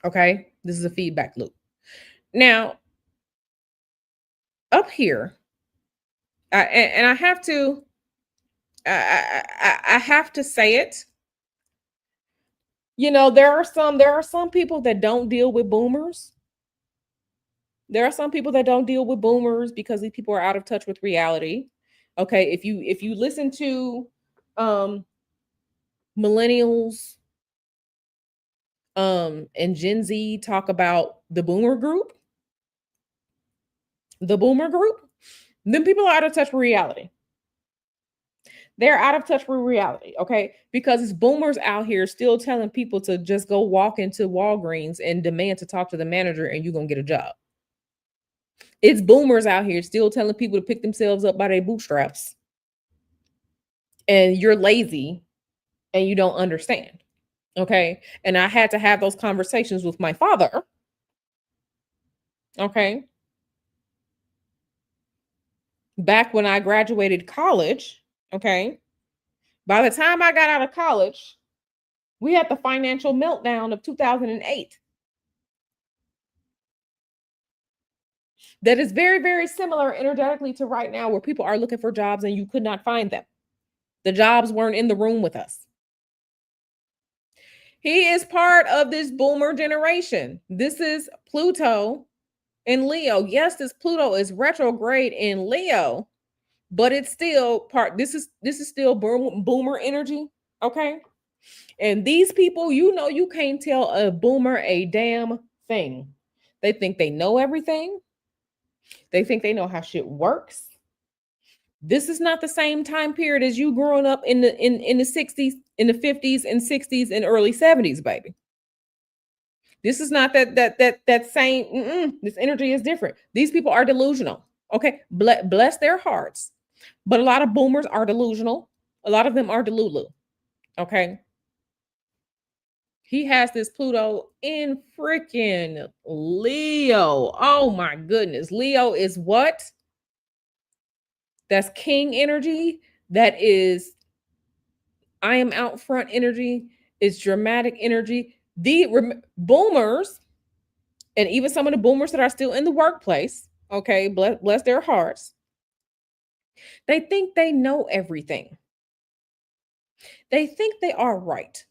Okay? This is a feedback loop. Now, up here, and I have to I have to say it. You know, there are some people that don't deal with boomers. There are some people that don't deal with boomers because these people are out of touch with reality. Okay, if you listen to um millennials and Gen Z talk about the boomer group, then people are out of touch with reality. They're out of touch with reality, okay? Because it's boomers out here still telling people to just go walk into Walgreens and demand to talk to the manager and you're going to get a job. It's boomers out here still telling people to pick themselves up by their bootstraps. And you're lazy and you don't understand, okay? And I had to have those conversations with my father, okay? Back when I graduated college, okay? By the time I got out of college, we had the financial meltdown of 2008. That is very, very similar energetically to right now, where people are looking for jobs and you could not find them. The jobs weren't in the room with us. He is part of this boomer generation. This is Pluto in Leo. Yes, this Pluto is retrograde in Leo, but it's still part. This is still boomer energy. Okay. And these people, you know, you can't tell a boomer a damn thing. They think they know everything. They think they know how shit works. This is not the same time period as you growing up in the 60s, in the 50s and 60s and early 70s, baby. This is not that same. This energy is different. These people are delusional. Okay, bless their hearts, but a lot of boomers are delusional. A lot of them are delulu. Okay, he has this Pluto in freaking Leo. Oh my goodness, Leo is what? That's king energy. That is I am out front energy. It's dramatic energy. Boomers, and even some of the boomers that are still in the workplace, okay, bless their hearts, they think they know everything. They think they are right.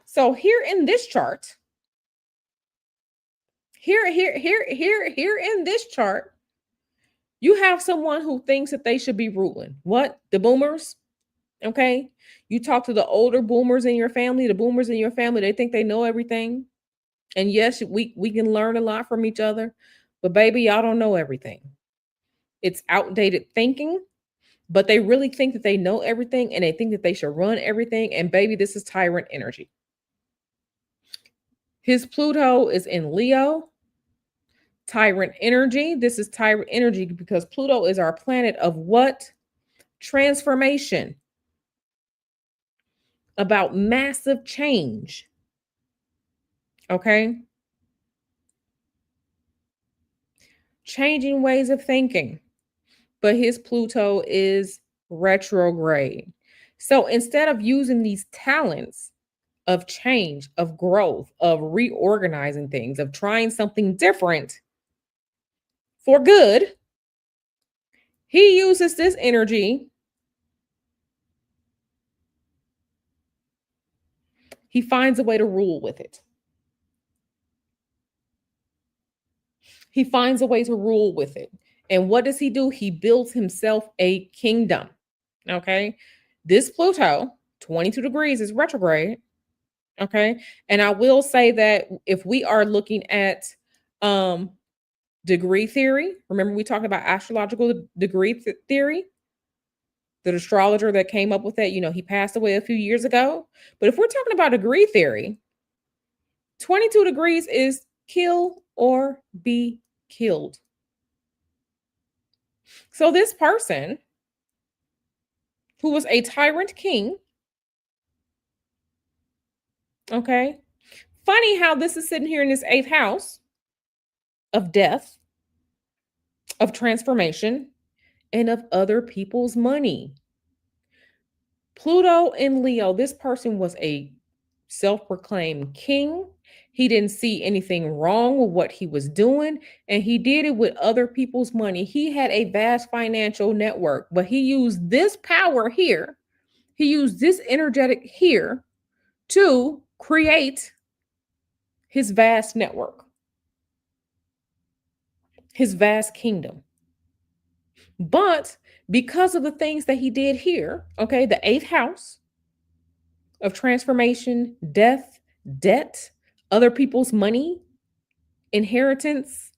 So here in this chart, here in this chart, you have someone who thinks that they should be ruling. What? The boomers? Okay. You talk to the older boomers in your family, the boomers in your family, they think they know everything. And yes, we can learn a lot from each other, but baby, y'all don't know everything. It's outdated thinking, but they really think that they know everything and they think that they should run everything. And baby, this is tyrant energy. His Pluto is in Leo. Tyrant energy. This is tyrant energy because Pluto is our planet of what? Transformation. About massive change. Okay. Changing ways of thinking. But his Pluto is retrograde. So instead of using these talents of change, of growth, of reorganizing things, of trying something different for good, he uses this energy. He finds a way to rule with it. He finds a way to rule with it. And what does he do? He builds himself a kingdom. Okay. This Pluto, 22 degrees, is retrograde. Okay. And I will say that if we are looking at degree theory, remember we talked about astrological degree theory? The astrologer that came up with that, you know, he passed away a few years ago. But if we're talking about degree theory, 22 degrees is kill or be killed. So this person who was a tyrant king, okay? Funny how this is sitting here in this eighth house of death, of transformation, and of other people's money. Pluto in Leo, this person was a self proclaimed king. He didn't see anything wrong with what he was doing, and he did it with other people's money. He had a vast financial network, but he used this power here, he used this energetic here to create his vast network, his vast kingdom. But because of the things that he did here, okay, the eighth house of transformation, death, debt, other people's money, inheritance,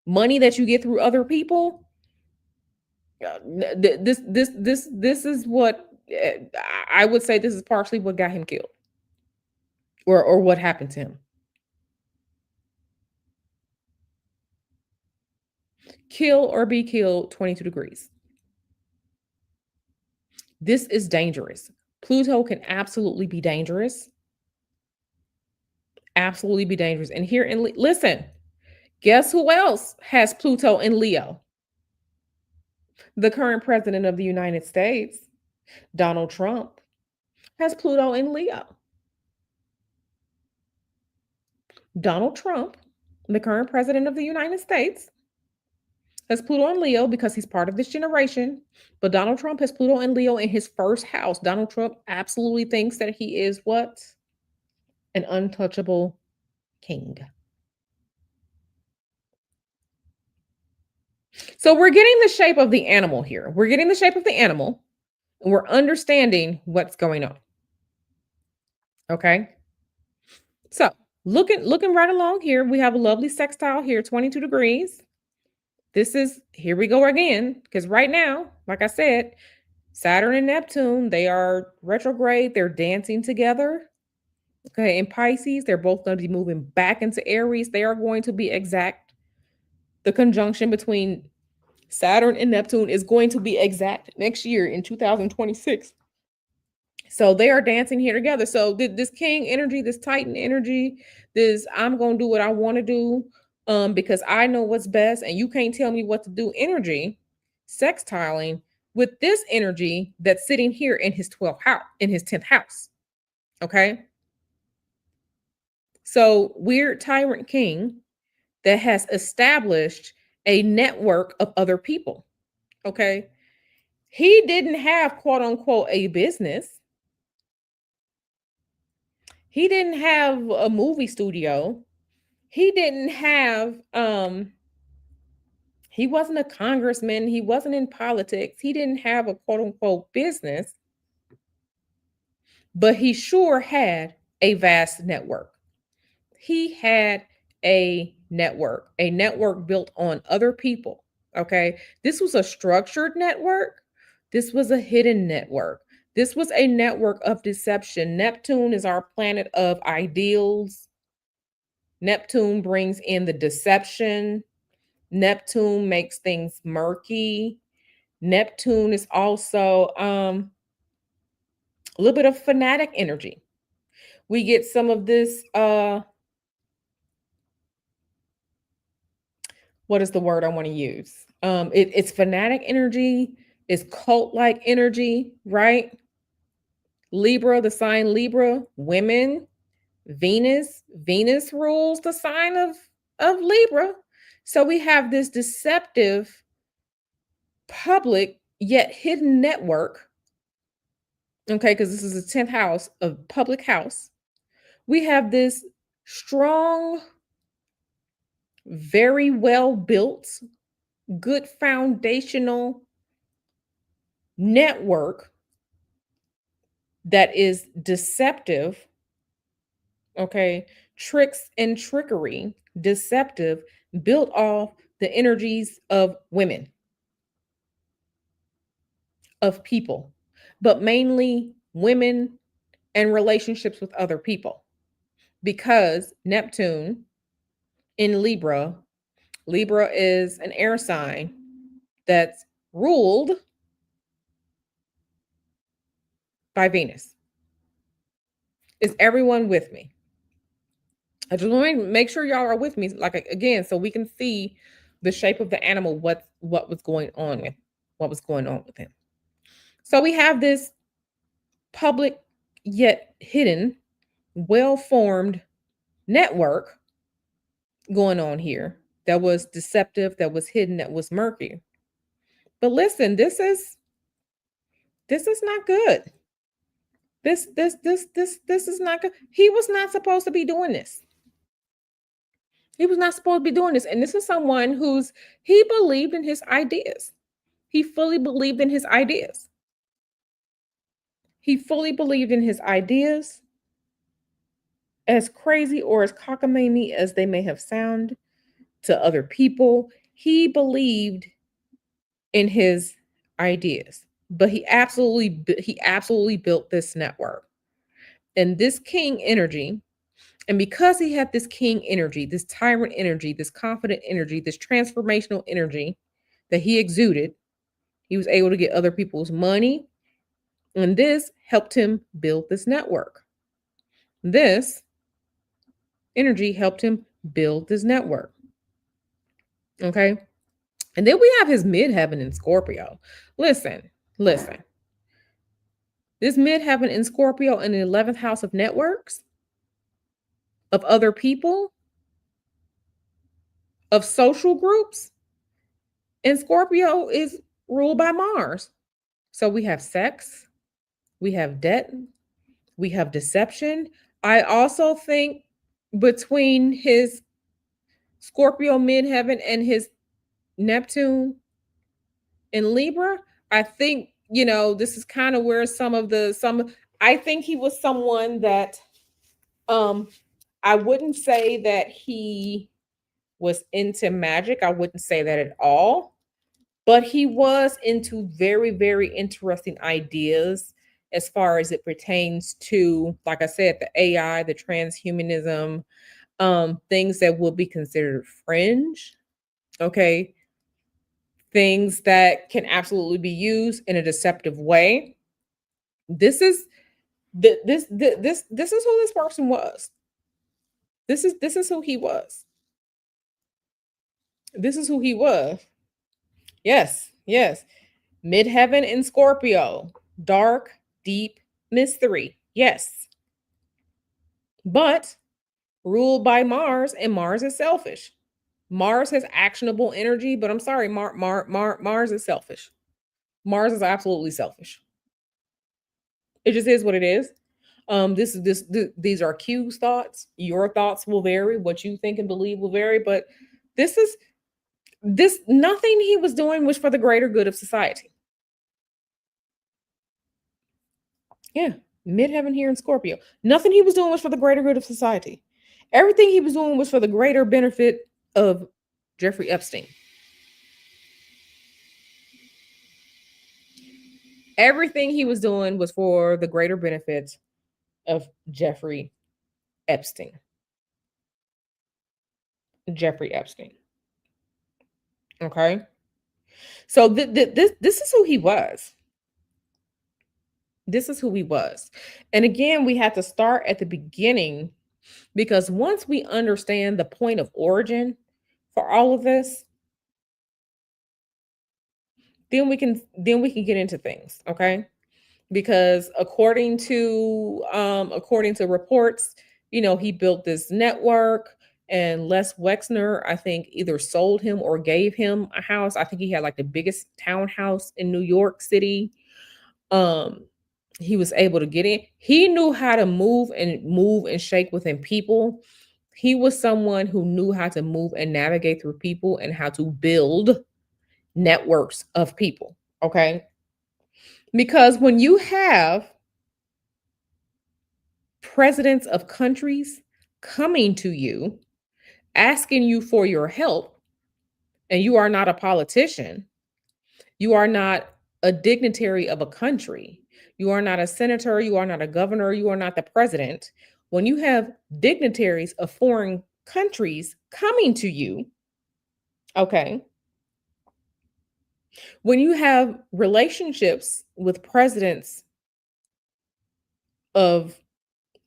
money that you get through other people. This is what I would say. This is partially what got him killed, or what happened to him. Kill or be killed. 22 degrees. This is dangerous. Pluto can absolutely be dangerous. Absolutely be dangerous. And here in listen, guess who else has Pluto in Leo? The current president of the United States, Donald Trump, has Pluto in Leo. Donald Trump, the current president of the United States, has Pluto in Leo because he's part of this generation. But Donald Trump has Pluto in Leo in his first house. Donald Trump absolutely thinks that he is what? An untouchable king. So we're getting the shape of the animal here. We're getting the shape of the animal and we're understanding what's going on. Okay. So looking right along here, we have a lovely sextile here, 22 degrees. This is, here we go again, because right now, like I said, Saturn and Neptune, they are retrograde. They're dancing together. Okay. In Pisces, they're both going to be moving back into Aries. They are going to be exact. The conjunction between Saturn and Neptune is going to be exact next year in 2026. So they are dancing here together. So this king energy, this Titan energy, this I'm going to do what I want to do because I know what's best and you can't tell me what to do energy, sextiling with this energy that's sitting here in his 12th house, in his 10th house. Okay? So weird tyrant king that has established a network of other people. Okay? He didn't have quote unquote a business. He didn't have a movie studio. He didn't have he wasn't a congressman, he wasn't in politics. He didn't have a quote unquote business, but he sure had a vast network. He had a network built on other people. Okay? This was a structured network. This was a hidden network. This was a network of deception. Neptune is our planet of ideals. Neptune brings in the deception. Neptune makes things murky. Neptune is also a little bit of fanatic energy. We get some of this what is the word I want to use? It's fanatic energy, it's cult-like energy, right? Libra, the sign Libra, women, Venus rules the sign of Libra. So we have this deceptive public yet hidden network. Okay, because this is the 10th house of public house. We have this strong, very well built, good foundational network that is deceptive. Okay, tricks and trickery, deceptive, built off the energies of women, of people, but mainly women and relationships with other people. Because Neptune in Libra Libra is an air sign that's ruled by Venus. Is everyone with me? I just want to make sure y'all are with me, like again, so we can see the shape of the animal, what was going on with him. So we have this public yet hidden, well-formed network going on here that was deceptive, that was hidden, that was murky. But listen, this is not good. This is not good. He was not supposed to be doing this. He was not supposed to be doing this. And this is someone he believed in his ideas. He fully believed in his ideas. He fully believed in his ideas, as crazy or as cockamamie as they may have sounded to other people. He believed in his ideas, but he absolutely built this network. And this king energy, and because he had this king energy, this tyrant energy, this confident energy, this transformational energy that he exuded, he was able to get other people's money. And this helped him build this network. This energy helped him build this network. Okay. And then we have his midheaven in Scorpio. Listen. This midheaven in Scorpio in the 11th house of networks, of other people, of social groups. And Scorpio is ruled by Mars. So we have sex, we have debt, we have deception. I also think between his Scorpio midheaven and his Neptune in Libra, I think, this is kind of where I think he was someone that um I wouldn't say that he was into magic. I wouldn't say that at all. But he was into very, very interesting ideas as far as it pertains to, like I said, the AI, the transhumanism, things that will be considered fringe. Okay. Things that can absolutely be used in a deceptive way. This is this is who this person was. This is who he was. This is who he was. Yes. Midheaven in Scorpio. Dark, deep mystery. Yes. But ruled by Mars, and Mars is selfish. Mars has actionable energy, but I'm sorry, Mars is selfish. Mars is absolutely selfish. It just is what it is. These are Q's thoughts. Your thoughts will vary. What you think and believe will vary. But this is this nothing he was doing was for the greater good of society. Yeah, midheaven here in Scorpio. Nothing he was doing was for the greater good of society. Everything he was doing was for the greater benefit of Jeffrey Epstein. Everything he was doing was for the greater benefit of Jeffrey Epstein. Jeffrey Epstein. Okay. So this is who he was. This is who he was. And again, we had to start at the beginning, because once we understand the point of origin for all of this, then we can get into things, okay? Because according to reports, he built this network, and Les Wexner, I think, either sold him or gave him a house. I think he had like the biggest townhouse in New York City. Um, he was able to get in. He knew how to move and shake within people. He was someone who knew how to move and navigate through people and how to build networks of people. Okay. Because when you have presidents of countries coming to you, asking you for your help, and you are not a politician, you are not a dignitary of a country, you are not a senator, you are not a governor, you are not the president. When you have dignitaries of foreign countries coming to you, Okay. When you have relationships with presidents of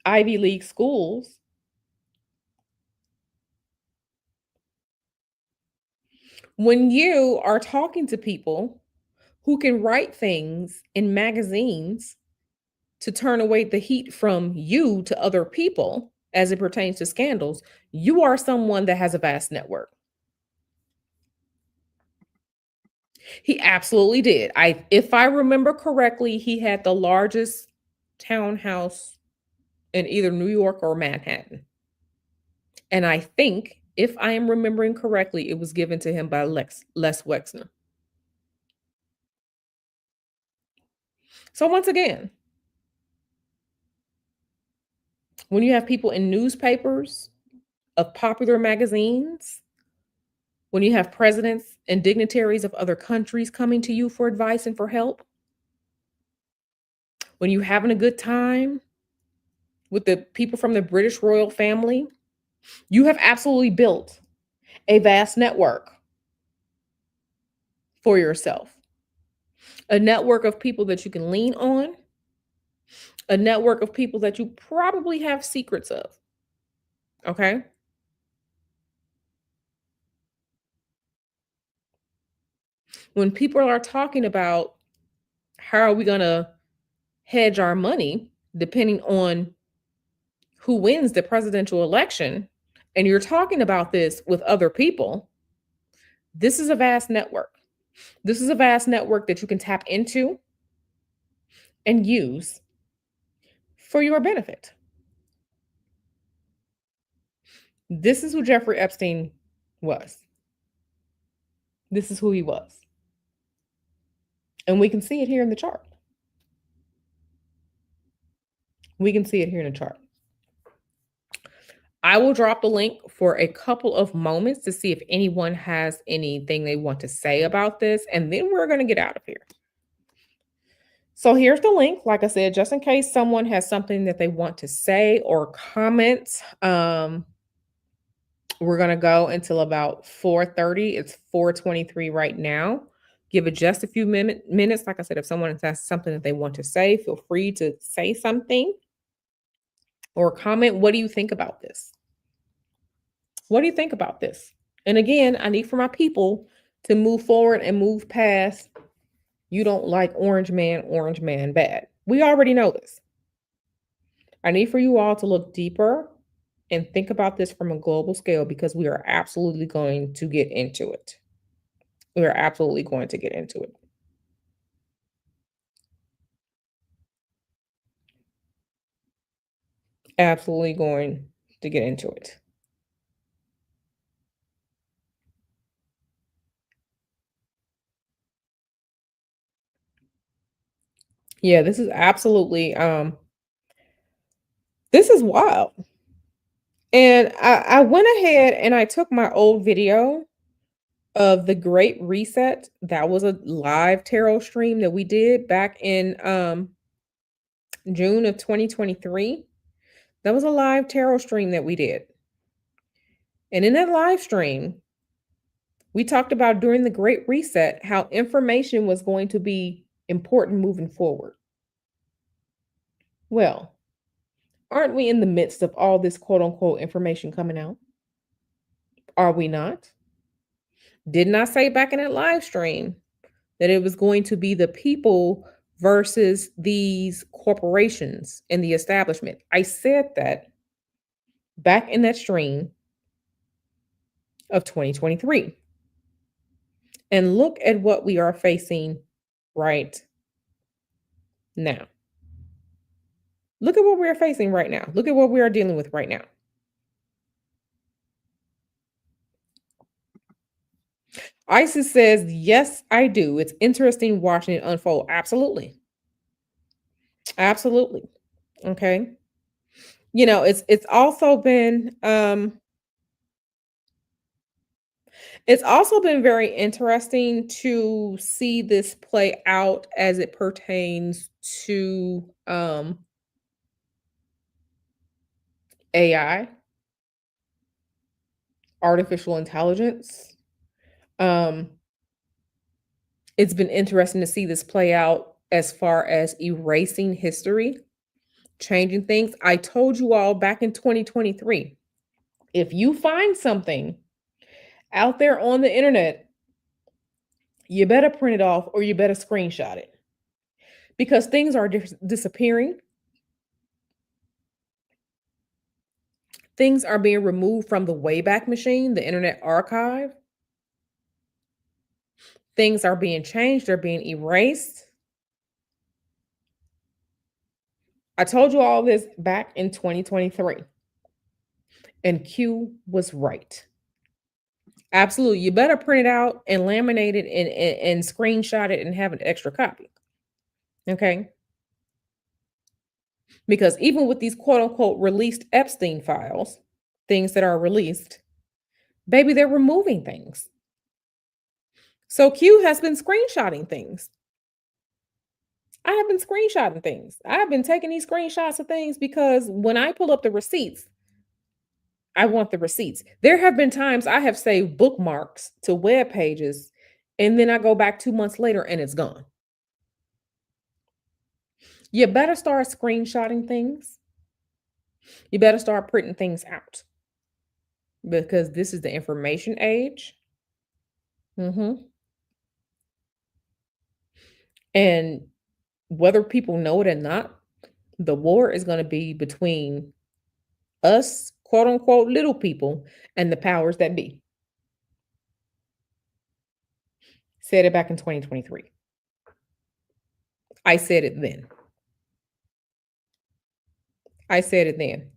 Ivy League schools, when you are talking to people who can write things in magazines to turn away the heat from you to other people as it pertains to scandals, you are someone that has a vast network. He absolutely did. If I remember correctly, he had the largest townhouse in either New York or Manhattan. And I think, if I am remembering correctly, it was given to him by Les Wexner. So once again, when you have people in newspapers of popular magazines, when you have presidents and dignitaries of other countries coming to you for advice and for help, when you having a good time with the people from the British royal family, you have absolutely built a vast network for yourself. A network of people that you can lean on, a network of people that you probably have secrets of. Okay? When people are talking about how are we going to hedge our money depending on who wins the presidential election, and you're talking about this with other people, this is a vast network. This is a vast network that you can tap into and use for your benefit. This is who Jeffrey Epstein was. This is who he was. And we can see it here in the chart. We can see it here in the chart. I will drop the link for a couple of moments to see if anyone has anything they want to say about this, and then we're going to get out of here. So here's the link. Like I said, just in case someone has something that they want to say or comment, we're going to go until about 4:30. It's 4:23 right now. Give it just a few minutes. Like I said, if someone has something that they want to say, feel free to say something or comment. What do you think about this? What do you think about this? And again, I need for my people to move forward and move past you don't like orange man bad. We already know this. I need for you all to look deeper and think about this from a global scale because we are absolutely going to get into it. We are absolutely going to get into it. Absolutely going to get into it. Yeah, this is absolutely this is wild. And I went ahead and I took my old video of the Great Reset. That was a live tarot stream that we did back in June of 2023. That was a live tarot stream that we did. And in that live stream, we talked about during the Great Reset how information was going to be important moving forward. Well, aren't we in the midst of all this quote unquote information coming out? Are we not? Didn't I say back in that live stream that it was going to be the people versus these corporations and the establishment? I said that back in that stream of 2023. And look at what we are facing right now. Look at what we are facing right now. Look at what we are dealing with right now. Isis says, yes, I do. It's interesting watching it unfold. Absolutely. Absolutely. Okay. It's also been it's also been very interesting to see this play out as it pertains to AI, artificial intelligence. Um, it's been interesting to see this play out as far as erasing history, changing things. I told you all back in 2023, if you find something out there on the internet, you better print it off or you better screenshot it because things are disappearing. Things are being removed from the Wayback Machine, the Internet Archive. Things are being changed, they're being erased. I told you all this back in 2023, and Q was right. Absolutely. You better print it out and laminate it and screenshot it and have an extra copy. Okay. Because even with these quote unquote released Epstein files, things that are released, baby, they're removing things. So Q has been screenshotting things. I have been screenshotting things. I've been taking these screenshots of things because when I pull up the receipts, I want the receipts. There have been times I have saved bookmarks to web pages, and then I go back 2 months later and it's gone. You better start screenshotting things. You better start printing things out because this is the information age. hmm And whether people know it or not, the war is going to be between us, quote unquote, little people, and the powers that be. Said it back in 2023. I said it then. I said it then.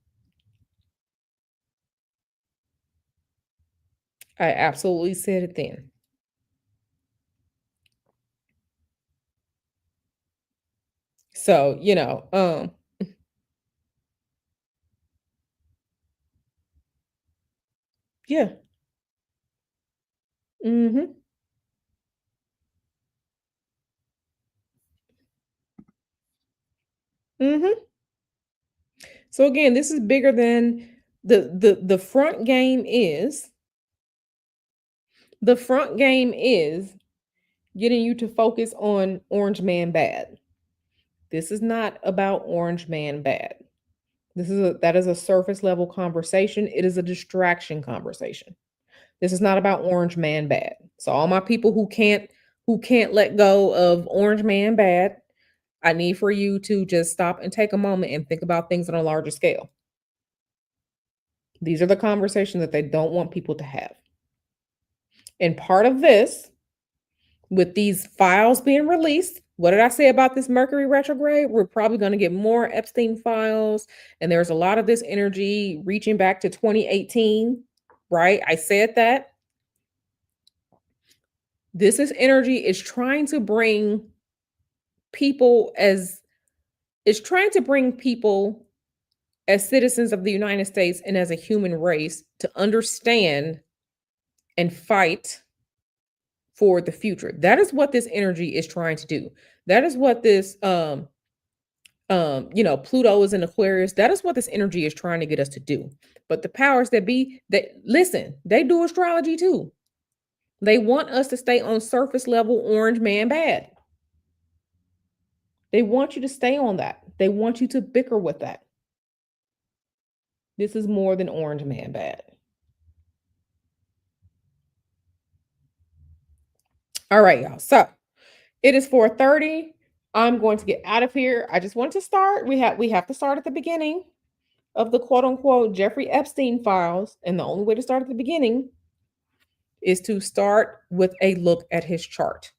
I absolutely said it then. So, yeah. Mhm. Mhm. So again, this is bigger than the front game is the front game is getting you to focus on Orange Man bad. This is not about Orange Man bad. That is a surface level conversation. It is a distraction conversation. This is not about Orange Man bad. So all my people who can't let go of Orange Man bad, I need for you to just stop and take a moment and think about things on a larger scale. These are the conversations that they don't want people to have. And part of this, with these files being released, what did I say about this Mercury retrograde? We're probably going to get more Epstein files. And there's a lot of this energy reaching back to 2018, right? I said that. This is energy is trying to bring people as is trying to bring people as citizens of the United States and as a human race to understand and fight for the future. That is what this energy is trying to do. That is what this Pluto is in Aquarius. That is what this energy is trying to get us to do. But the powers that be, that listen, they do astrology too. They want us to stay on surface level orange man bad. They want you to stay on that. They want you to bicker with that. This is more than orange man bad. All right, y'all. So it is 4:30. I'm going to get out of here. I just want to start. We have to start at the beginning of the quote unquote Jeffrey Epstein files. And the only way to start at the beginning is to start with a look at his chart.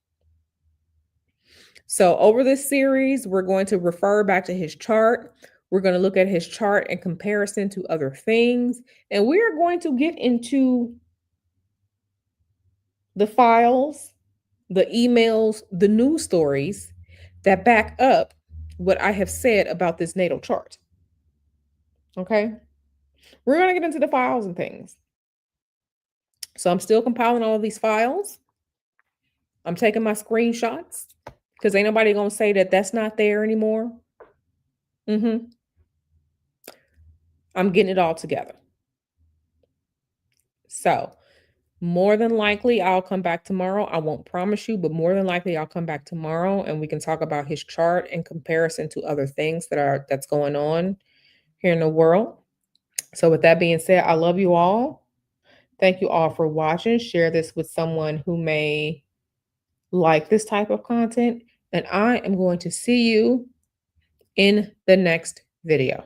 So, over this series, we're going to refer back to his chart. We're going to look at his chart in comparison to other things. And we are going to get into the files, the emails, the news stories that back up what I have said about this natal chart. Okay. We're going to get into the files and things. So, I'm still compiling all of these files. I'm taking my screenshots because ain't nobody going to say that that's not there anymore. hmm I'm getting it all together. So More than likely, I'll come back tomorrow. I won't promise you, but more than likely, I'll come back tomorrow and we can talk about his chart in comparison to other things that's going on here in the world. So with that being said, I love you all. Thank you all for watching. Share this with someone who may like this type of content. And I am going to see you in the next video.